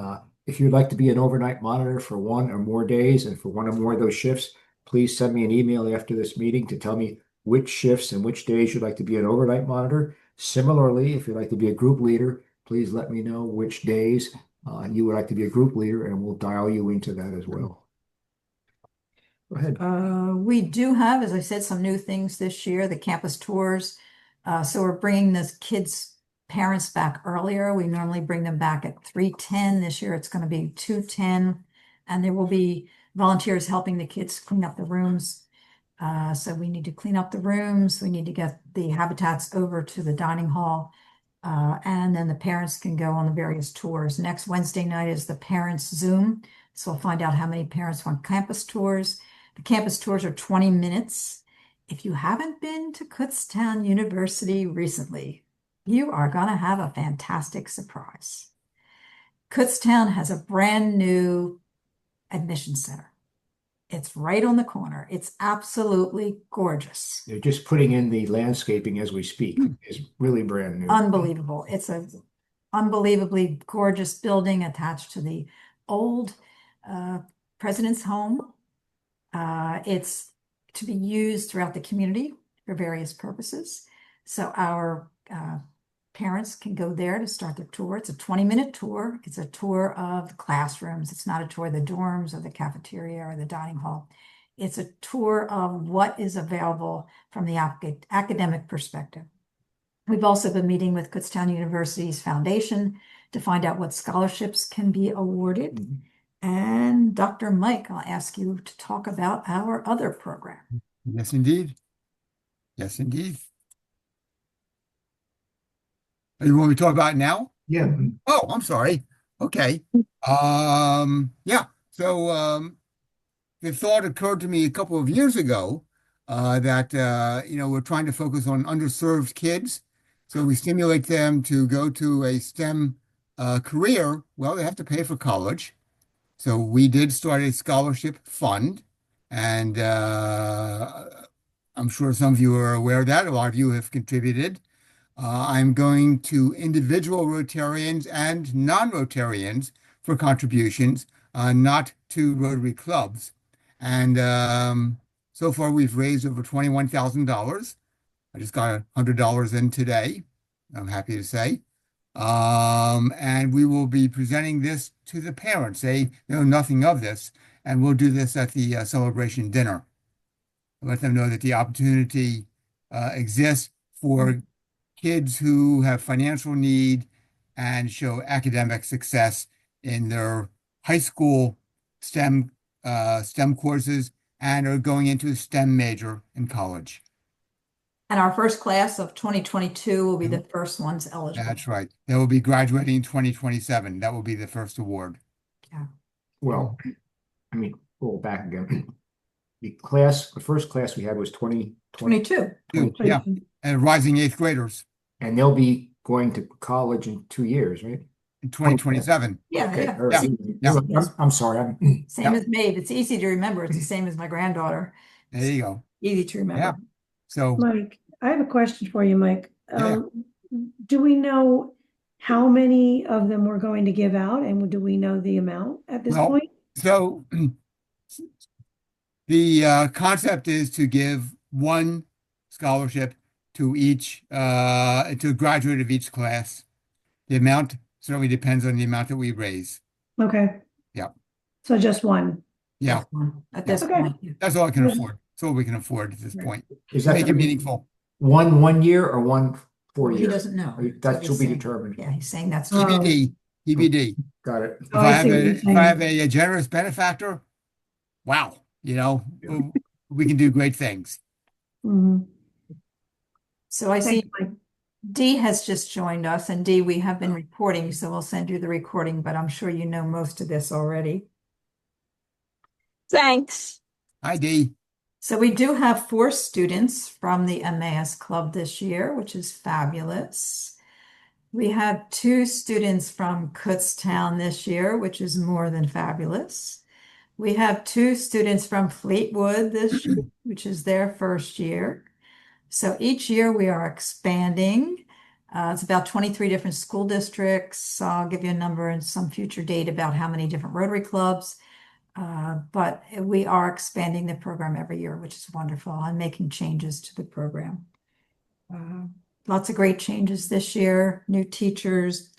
if you'd like to be an overnight monitor for one or more days and for one or more of those shifts, please send me an email after this meeting to tell me which shifts and which days you'd like to be an overnight monitor. Similarly, if you'd like to be a group leader, please let me know which days you would like to be a group leader, and we'll dial you into that as well. Go ahead. We do have, as I said, some new things this year, the campus tours. So we're bringing the kids' parents back earlier. We normally bring them back at 3:10. This year it's going to be 2:10, and there will be volunteers helping the kids clean up the rooms. So we need to clean up the rooms. We need to get the habitats over to the dining hall. And then the parents can go on the various tours. Next Wednesday night is the parents Zoom. So we'll find out how many parents want campus tours. The campus tours are 20 minutes. If you haven't been to Kutztown University recently, you are going to have a fantastic surprise. Kutztown has a brand new admission center. It's right on the corner. It's absolutely gorgeous. They're just putting in the landscaping as we speak. It's really brand new. Unbelievable. It's a unbelievably gorgeous building attached to the old president's home. It's to be used throughout the community for various purposes. So our parents can go there to start their tour. It's a 20-minute tour. It's a tour of the classrooms. It's not a tour of the dorms or the cafeteria or the dining hall. It's a tour of what is available from the academic perspective. We've also been meeting with Kutztown University's foundation to find out what scholarships can be awarded. Mm-hmm. And Dr. Mike, I'll ask you to talk about our other program. Yes, indeed. Yes, indeed. You want me to talk about it now? Yeah. Oh, I'm sorry. Okay. Yeah. So the thought occurred to me a couple of years ago that we're trying to focus on underserved kids. So we stimulate them to go to a STEM career. Well, they have to pay for college. So we did start a scholarship fund, and I'm sure some of you are aware of that. A lot of you have contributed. I'm going to individual Rotarians and non-Rotarians for contributions, not to Rotary clubs. And so far, we've raised over $21,000. I just got $100 in today, I'm happy to say. And we will be presenting this to the parents. They know nothing of this, and we'll do this at the celebration dinner. Let them know that the opportunity exists for kids who have financial need and show academic success in their high school STEM courses and are going into a STEM major in college. And our first class of 2022 will be the first ones eligible. That's right. They will be graduating in 2027. That will be the first award. Yeah. Well, I mean, we'll back again. The first class we had was 22. Yeah, and rising eighth graders and they'll be going to college in 2 years, right? in 2027. Yeah, Okay. yeah. All right. Yeah. I'm sorry. Same as Maeve. It's easy to remember. It's the same as my granddaughter. There you go. Easy to remember. Yeah. So Mike, I have a question for you, Mike. Yeah. Do we know how many of them we're going to give out, and do we know the amount at this Well, point? So the concept is to give one scholarship to each to a graduate of each class. The amount certainly depends on the amount that we raise. Okay. Yeah. So just one. Yeah, At this Okay. point. that's all I can Yeah. afford. That's all we can afford at this Right. point. Is that Make it gonna be meaningful. one year or one 4 He year? doesn't know. That That's what shall he's be saying. determined. Yeah, he's saying that's. Oh. TBD. TBD. Got it. If Oh, I I have see what a you're if I have saying. a generous benefactor, wow, we can do great things. Mhm. So I Thanks, see Mike. Dee has just joined us, and Dee, we have been recording, so we'll send you the recording, but I'm sure you know most of this already. Thanks. Hi, Dee. So we do have 4 students from the Emmaus Club this year, which is fabulous. We have 2 students from Kutztown this year, which is more than fabulous. We have 2 students from Fleetwood this year, which is their first year. So each year we are expanding. It's about 23 different school districts. I'll give you a number and some future date about how many different Rotary clubs. But we are expanding the program every year, which is wonderful, and making changes to the program. Lots of great changes this year, new teachers,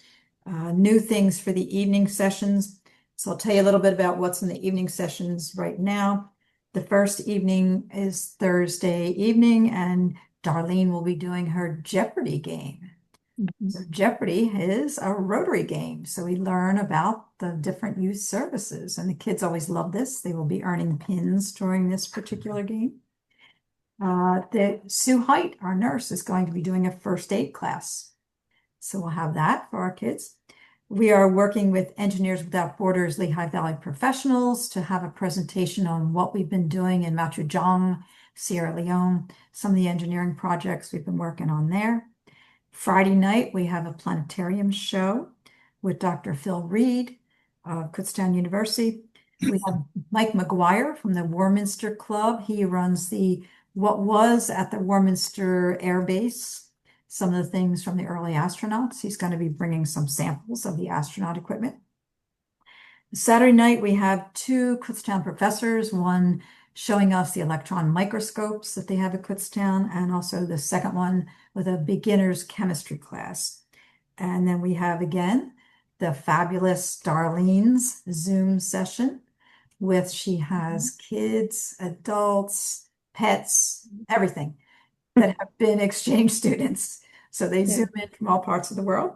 new things for the evening sessions. So I'll tell you a little bit about what's in the evening sessions right now. The first evening is Thursday evening, and Darlene will be doing her Jeopardy game. So Jeopardy is a Rotary game. So we learn about the different youth services, and the kids always love this. They will be earning pins during this particular game. Sue Height, our nurse, is going to be doing a first aid class. So we'll have that for our kids. We are working with Engineers Without Borders Lehigh Valley professionals to have a presentation on what we've been doing in Matujang, Sierra Leone, some of the engineering projects we've been working on there. Friday night, we have a planetarium show with Dr. Phil Reed of Kutztown University. We have Mike McGuire from the Warminster Club. He runs what was at the Warminster Air Base, some of the things from the early astronauts. He's going to be bringing some samples of the astronaut equipment. Saturday night, we have two Kutztown professors, one showing us the electron microscopes that they have at Kutztown, and also the second one with a beginner's chemistry class. And then we have, again, the fabulous Darlene's Zoom session with, she has kids, adults, pets, everything that have been exchange students. So they zoom in from all parts of the world.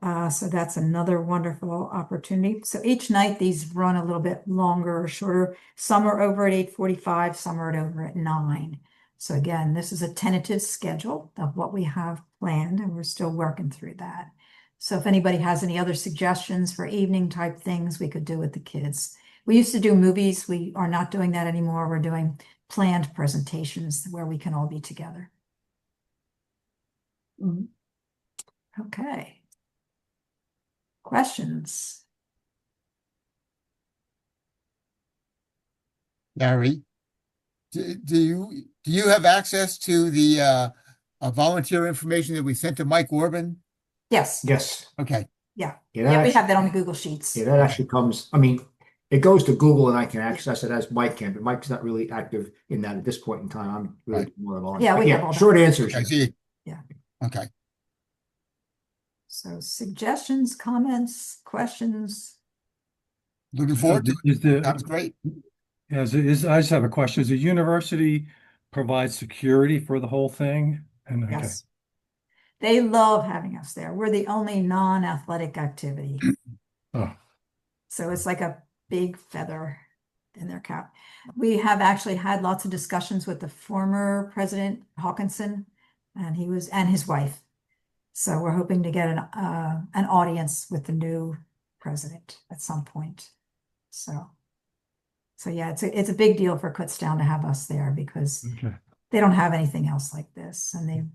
So that's another wonderful opportunity. So each night these run a little bit longer or shorter. Some are over at 8:45, some are over at 9. So again, this is a tentative schedule of what we have planned, and we're still working through that. So if anybody has any other suggestions for evening type things we could do with the kids. We used to do movies. We are not doing that anymore. We're doing planned presentations where we can all be together. Okay. Questions? Gary, do you have access to the volunteer information that we sent to Mike Orban? Yes. Yes. Okay. Yeah. Yeah, Yeah, we actually- have that on the Google Sheets. Yeah, that actually comes, I mean, it goes to Google and I can access it as Mike can, but Mike's not really active in that at this point in time. I'm really Right. more on. Yeah, But we have all that. short answer is I yes. see. Yeah. Okay. So suggestions, comments, questions? Looking forward to Is it. the, Sounds great. I just have a question. Does the university provide security for the whole thing? And okay. Yes. They love having us there. We're the only non-athletic activity. Oh, So it's like a big feather in their cap. We have actually had lots of discussions with the former president, Hawkinson, and his wife. So we're hoping to get an audience with the new president at some point. So yeah, it's a big deal for Kutztown to have us there because okay. they don't have anything else like this, and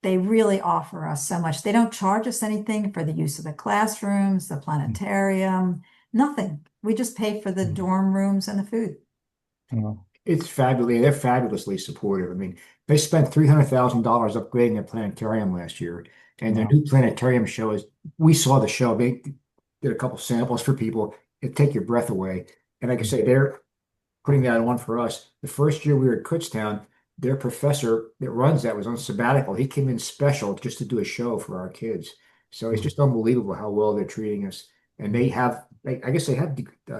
they really offer us so much. They don't charge us anything for the use of the classrooms, the planetarium, nothing. We just pay for the dorm rooms and the food. Well, It's fabulous. They're fabulously supportive. I mean, they spent $300,000 upgrading their planetarium last year, and their Wow. new planetarium show is. We saw the show. They did a couple samples for people. It take your breath away. And like I say, they're putting that on for us. The first year we were at Kutztown, their professor that runs that was on sabbatical. He came in special just to do a show for our kids. So it's just unbelievable how well they're treating us. And they have, I guess they have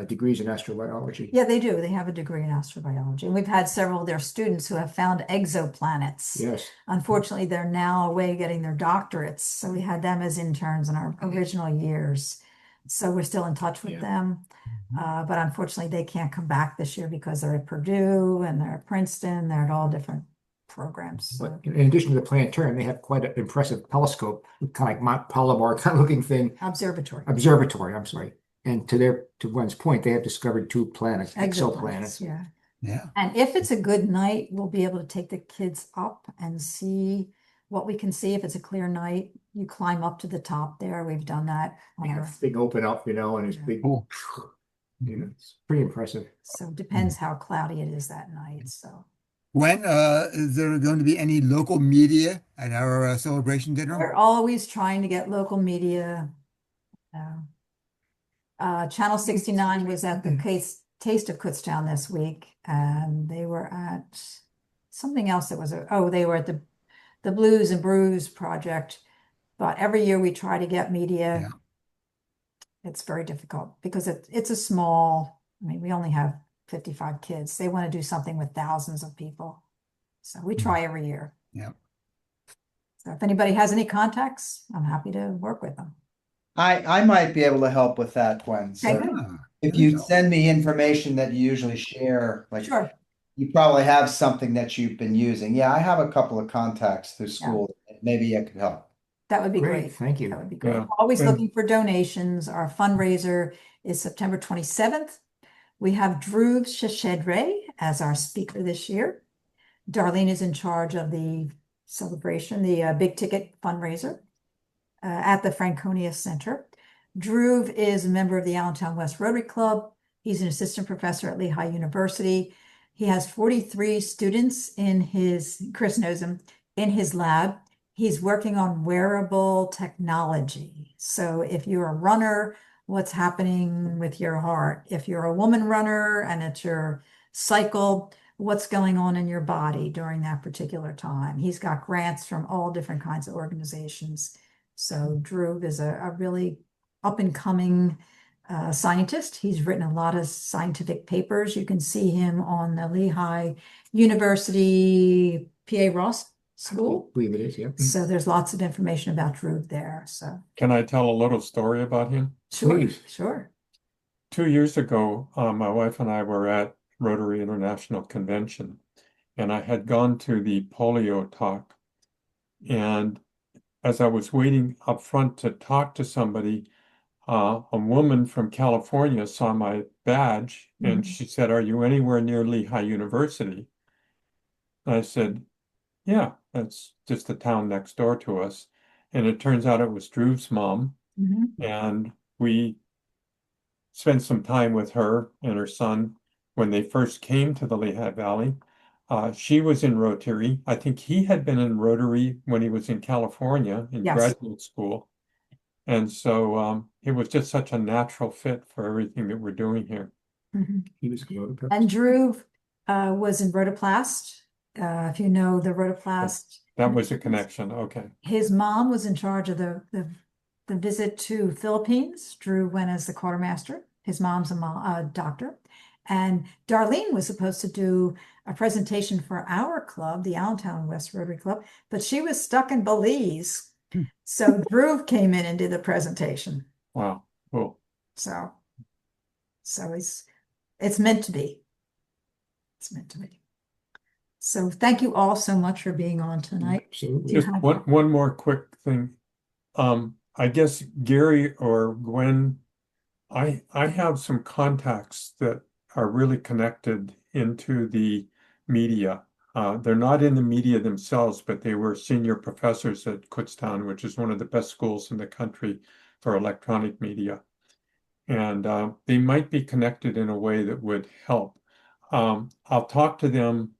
degrees in astrobiology. Yeah, they do. They have a degree in astrobiology. And we've had several of their students who have found exoplanets. Yes. Unfortunately, they're now away getting their doctorates. So we had them as interns in our original years. So we're still in touch with them. But unfortunately, they can't come back this year because they're at Purdue and they're at Princeton. They're at all different programs. So But in addition to the planetarium, they have quite an impressive telescope, kind of like Mount Palomar kind of looking thing. Observatory, I'm sorry. And to one's point, they have discovered 2 planets, exoplanets. Yeah. Yeah. And if it's a good night, we'll be able to take the kids up and see what we can see. If it's a clear night, you climb up to the top there. We've done that. Big open up, and it's Yeah. big. Cool. It's pretty impressive. So it depends how cloudy it is that night. So When is there going to be any local media at our celebration dinner? We're always trying to get local media. Channel 69 was at the Taste of Kutztown this week, and they were at something else that was, they were at the Blues and Brews project. But every year we try to get media. Yeah. It's very difficult because it's a small, I mean, we only have 55 kids. They want to do something with thousands of people. So we try every year. Yeah. So if anybody has any contacts, I'm happy to work with them. I might be able to help with that, Gwen. Okay, So good. if you send me information that you usually share, like Sure. you probably have something that you've been using. Yeah, I have a couple of contacts through school. Maybe I could help. That would be Great, great. thank you. That would be great. Yeah. Always And- looking for donations. Our fundraiser is September 27th. We have Dhruv Sheshedre as our speaker this year. Darlene is in charge of the celebration, the big ticket fundraiser at the Franconia Center. Dhruv is a member of the Allentown West Rotary Club. He's an assistant professor at Lehigh University. He has 43 students in his, Chris knows him, in his lab. He's working on wearable technology. So if you're a runner, what's happening with your heart? If you're a woman runner and it's your cycle, what's going on in your body during that particular time? He's got grants from all different kinds of organizations. So Dhruv is a really up and coming scientist. He's written a lot of scientific papers. You can see him on the Lehigh University PA Ross School. I believe it is, yeah. So there's lots of information about Dhruv there. So Can I tell a little story about him? sure, Please. sure. 2 years ago, my wife and I were at Rotary International Convention, and I had gone to the polio talk. And as I was waiting up front to talk to somebody, a woman from California saw my badge and Mhm. she said, "Are you anywhere near Lehigh University?" And I said, "Yeah, that's just the town next door to us." And it turns out it was Drew's mom, Mhm. and we spent some time with her and her son when they first came to the Lehigh Valley. She was in Rotary. I think he had been in Rotary when he was in California in Yes. graduate school. And so it was just such a natural fit for everything that we're doing here. Mhm. He was a photo And Dhruv was in Rotoplast. If you know the Rotoplast. That was a connection. Okay. His mom was in charge of the visit to Philippines. Dhruv went as the quartermaster. His mom's a doctor. And Darlene was supposed to do a presentation for our club, the Allentown West Rotary Club, but she was stuck in Belize. So Dhruv came in and did the presentation. Wow. Cool. So it's meant to be. It's meant to be. So thank you all so much for being on tonight. Absolutely. Do you Just have- one more quick thing. I guess Gary or Gwen, I have some contacts that are really connected into the media. They're not in the media themselves, but they were senior professors at Kutztown, which is one of the best schools in the country for electronic media. And they might be connected in a way that would help. I'll talk to them.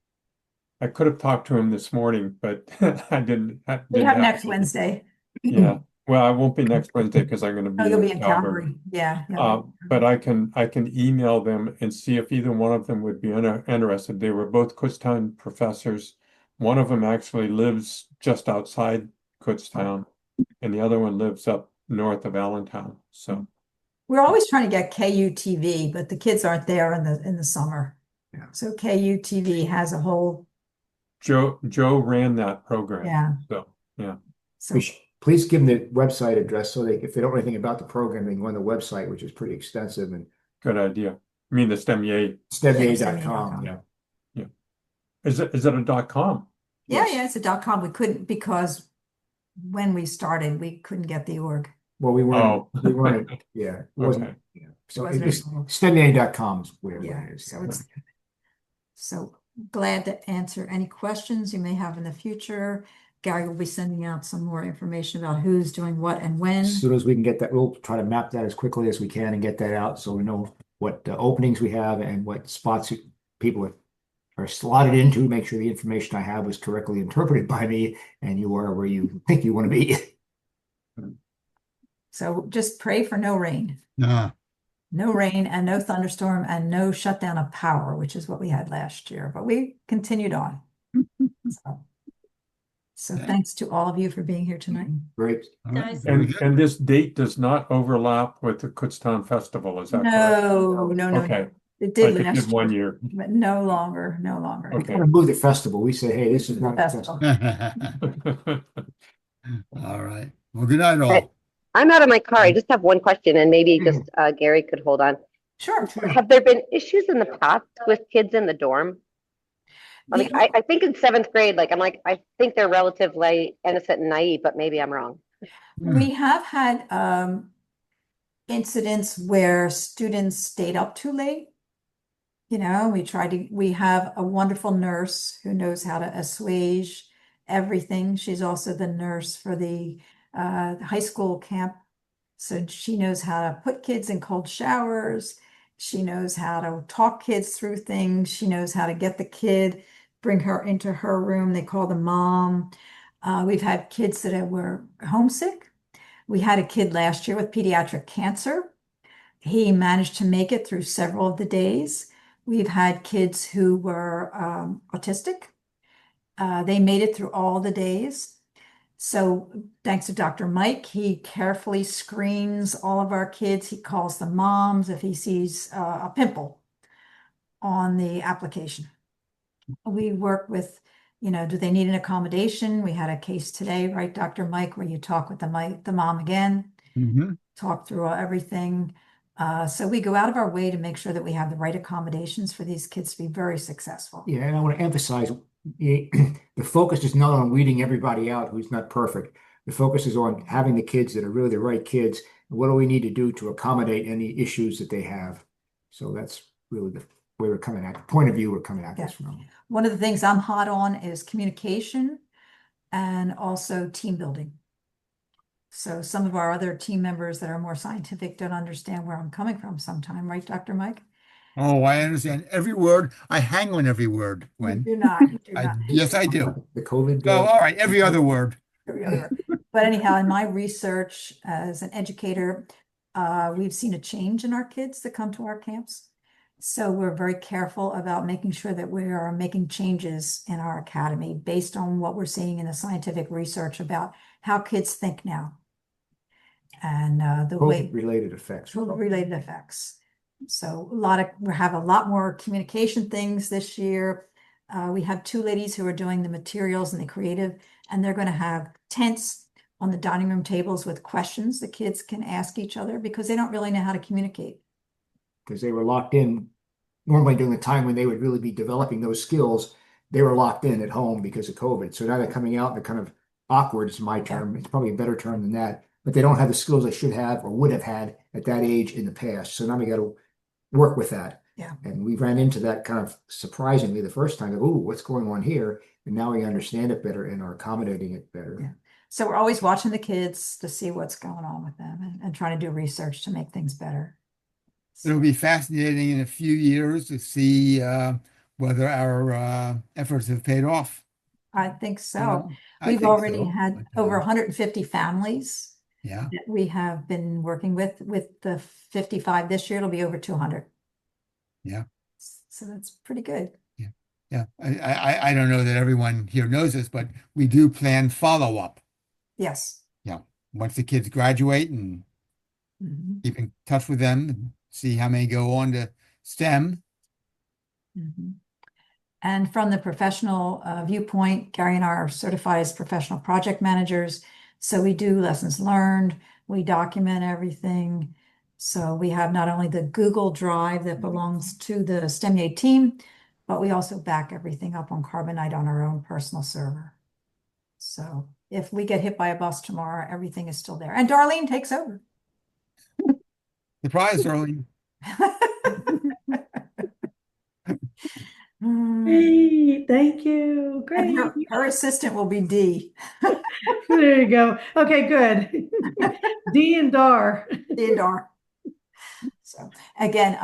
I could have talked to him this morning, but I didn't. We didn't have have next to. Wednesday. Yeah. Well, I won't be next Wednesday because I'm going to Oh, be you'll in be in Calgary. Calgary. Yeah. But I can email them and see if either one of them would be interested. They were both Kutztown professors. One of them actually lives just outside Kutztown, and the other one lives up north of Allentown. So We're always trying to get KUTV, but the kids aren't there in the summer. Yeah. So KUTV has a whole, Joe ran that program. yeah. So yeah. So Please give them the website address so if they don't know anything about the program, they can go on the website, which is pretty extensive, and Good idea. I mean the STEMYA. STEMYA.com. Yeah. Is it a .com? yeah, Yes. it's a .com. We couldn't because when we started, we couldn't get the org. Well, we Oh. weren't, yeah, it wasn't, Okay. yeah. So Wasn't it's available. STEMYA.com is where Yeah, it is. so it's so glad to answer any questions you may have in the future. Gary will be sending out some more information about who's doing what and when. As soon as we can get that, we'll try to map that as quickly as we can and get that out so we know what openings we have and what spots people are slotted into, make sure the information I have was correctly interpreted by me and you are where you think you want to be. So just pray for no rain. Ah, No rain and no thunderstorm and no shutdown of power, which is what we had last year, but we continued on. So Okay. thanks to all of you for being here tonight. Great. all right, Guys. very And good. this date does not overlap with the Kutztown Festival, is that correct? No. Okay, It did like it last did one year, year. but no longer. We Okay. kind of moved the festival. We say, hey, this is not a Festival. festival. All right. Well, good night, Right. all. I'm out of my car. I just have one question, and maybe just Gary could hold on. Sure. Have there been issues in the past with kids in the dorm? Like, I think in 7th grade, I think they're relatively innocent and naive, but maybe I'm wrong. We have had incidents where students stayed up too late. You know, we have a wonderful nurse who knows how to assuage everything. She's also the nurse for the high school camp. So she knows how to put kids in cold showers. She knows how to talk kids through things. She knows how to get the kid, bring her into her room. They call the mom. We've had kids that were homesick. We had a kid last year with pediatric cancer. He managed to make it through several of the days. We've had kids who were autistic. They made it through all the days. So thanks to Dr. Mike, he carefully screens all of our kids. He calls the moms if he sees a pimple on the application. We work with, do they need an accommodation? We had a case today, right, Dr. Mike, where you talk with the mom again, talk through everything. So we go out of our way to make sure that we have the right accommodations for these kids to be very successful. Yeah, and I want to emphasize the focus is not on weeding everybody out who's not perfect. The focus is on having the kids that are really the right kids. And what do we need to do to accommodate any issues that they have? So that's really the way we're coming at, the point of view we're coming at this from. One of the things I'm hot on is communication and also team building. So some of our other team members that are more scientific don't understand where I'm coming from sometime, right, Dr. Mike? Oh, I understand every word. I hang on every word, You Gwen. do not. You do not. Yes, I do. The COVID. So, all right, every other word. Every other word. But anyhow, in my research as an educator, we've seen a change in our kids that come to our camps. So we're very careful about making sure that we are making changes in our academy based on what we're seeing in the scientific research about how kids think now. And the way related effects. related effects. So we have a lot more communication things this year. We have 2 ladies who are doing the materials and the creative, and they're going to have tents on the dining room tables with questions the kids can ask each other because they don't really know how to communicate. Because they were locked in normally during the time when they would really be developing those skills. They were locked in at home because of COVID. So now they're coming out and they're kind of awkward, is my term. It's probably a better term than that. But they don't have the skills they should have or would have had at that age in the past. So now we got to work with that. Yeah. And we ran into that kind of surprisingly the first time. Oh, what's going on here? And now we understand it better and are accommodating it better. Yeah. So we're always watching the kids to see what's going on with them and trying to do research to make things better. It'll be fascinating in a few years to see whether our efforts have paid off. I think so. You know, I We've think already so, had but, over 150 families yeah. that we have been working with the 55 this year. It'll be over 200. Yeah. So that's pretty good. Yeah. I don't know that everyone here knows this, but we do plan follow-up. Yes. Yeah. Once the kids graduate and keep in touch with them and see how many go on to STEM. And from the professional viewpoint, Gary and I are certified as professional project managers. So we do lessons learned, we document everything. So we have not only the Google Drive that belongs to the STEMIA team, but we also back everything up on Carbonite on our own personal server. So if we get hit by a bus tomorrow, everything is still there. And Darlene takes over. Surprise, Darlene. Hey, thank you. And Great. her assistant will be Dee. There you go. Okay, good. D and Dar. Dee and Dar. So again,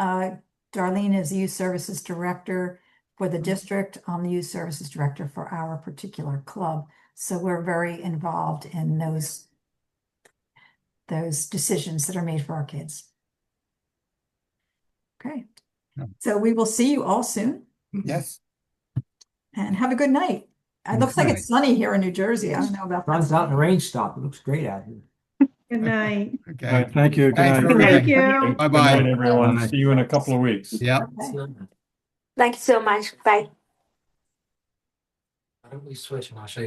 Darlene is the Youth Services Director for the district. I'm the youth services director for our particular club. So we're very involved in those decisions that are made for our kids. Okay. Yeah. So we will see you all soon Yes. and have a good night. It looks like it's sunny here in New Jersey. I don't know about Sun's that. out and the rain stopped. It looks great out here. Good night. All Okay. right, thank you. Good Thanks night. for Thank everything. you. Bye Good night, bye. everyone. Bye. See you in a couple of weeks. Yeah. Okay. Thank you so much. Bye. Why don't we switch and I'll show you.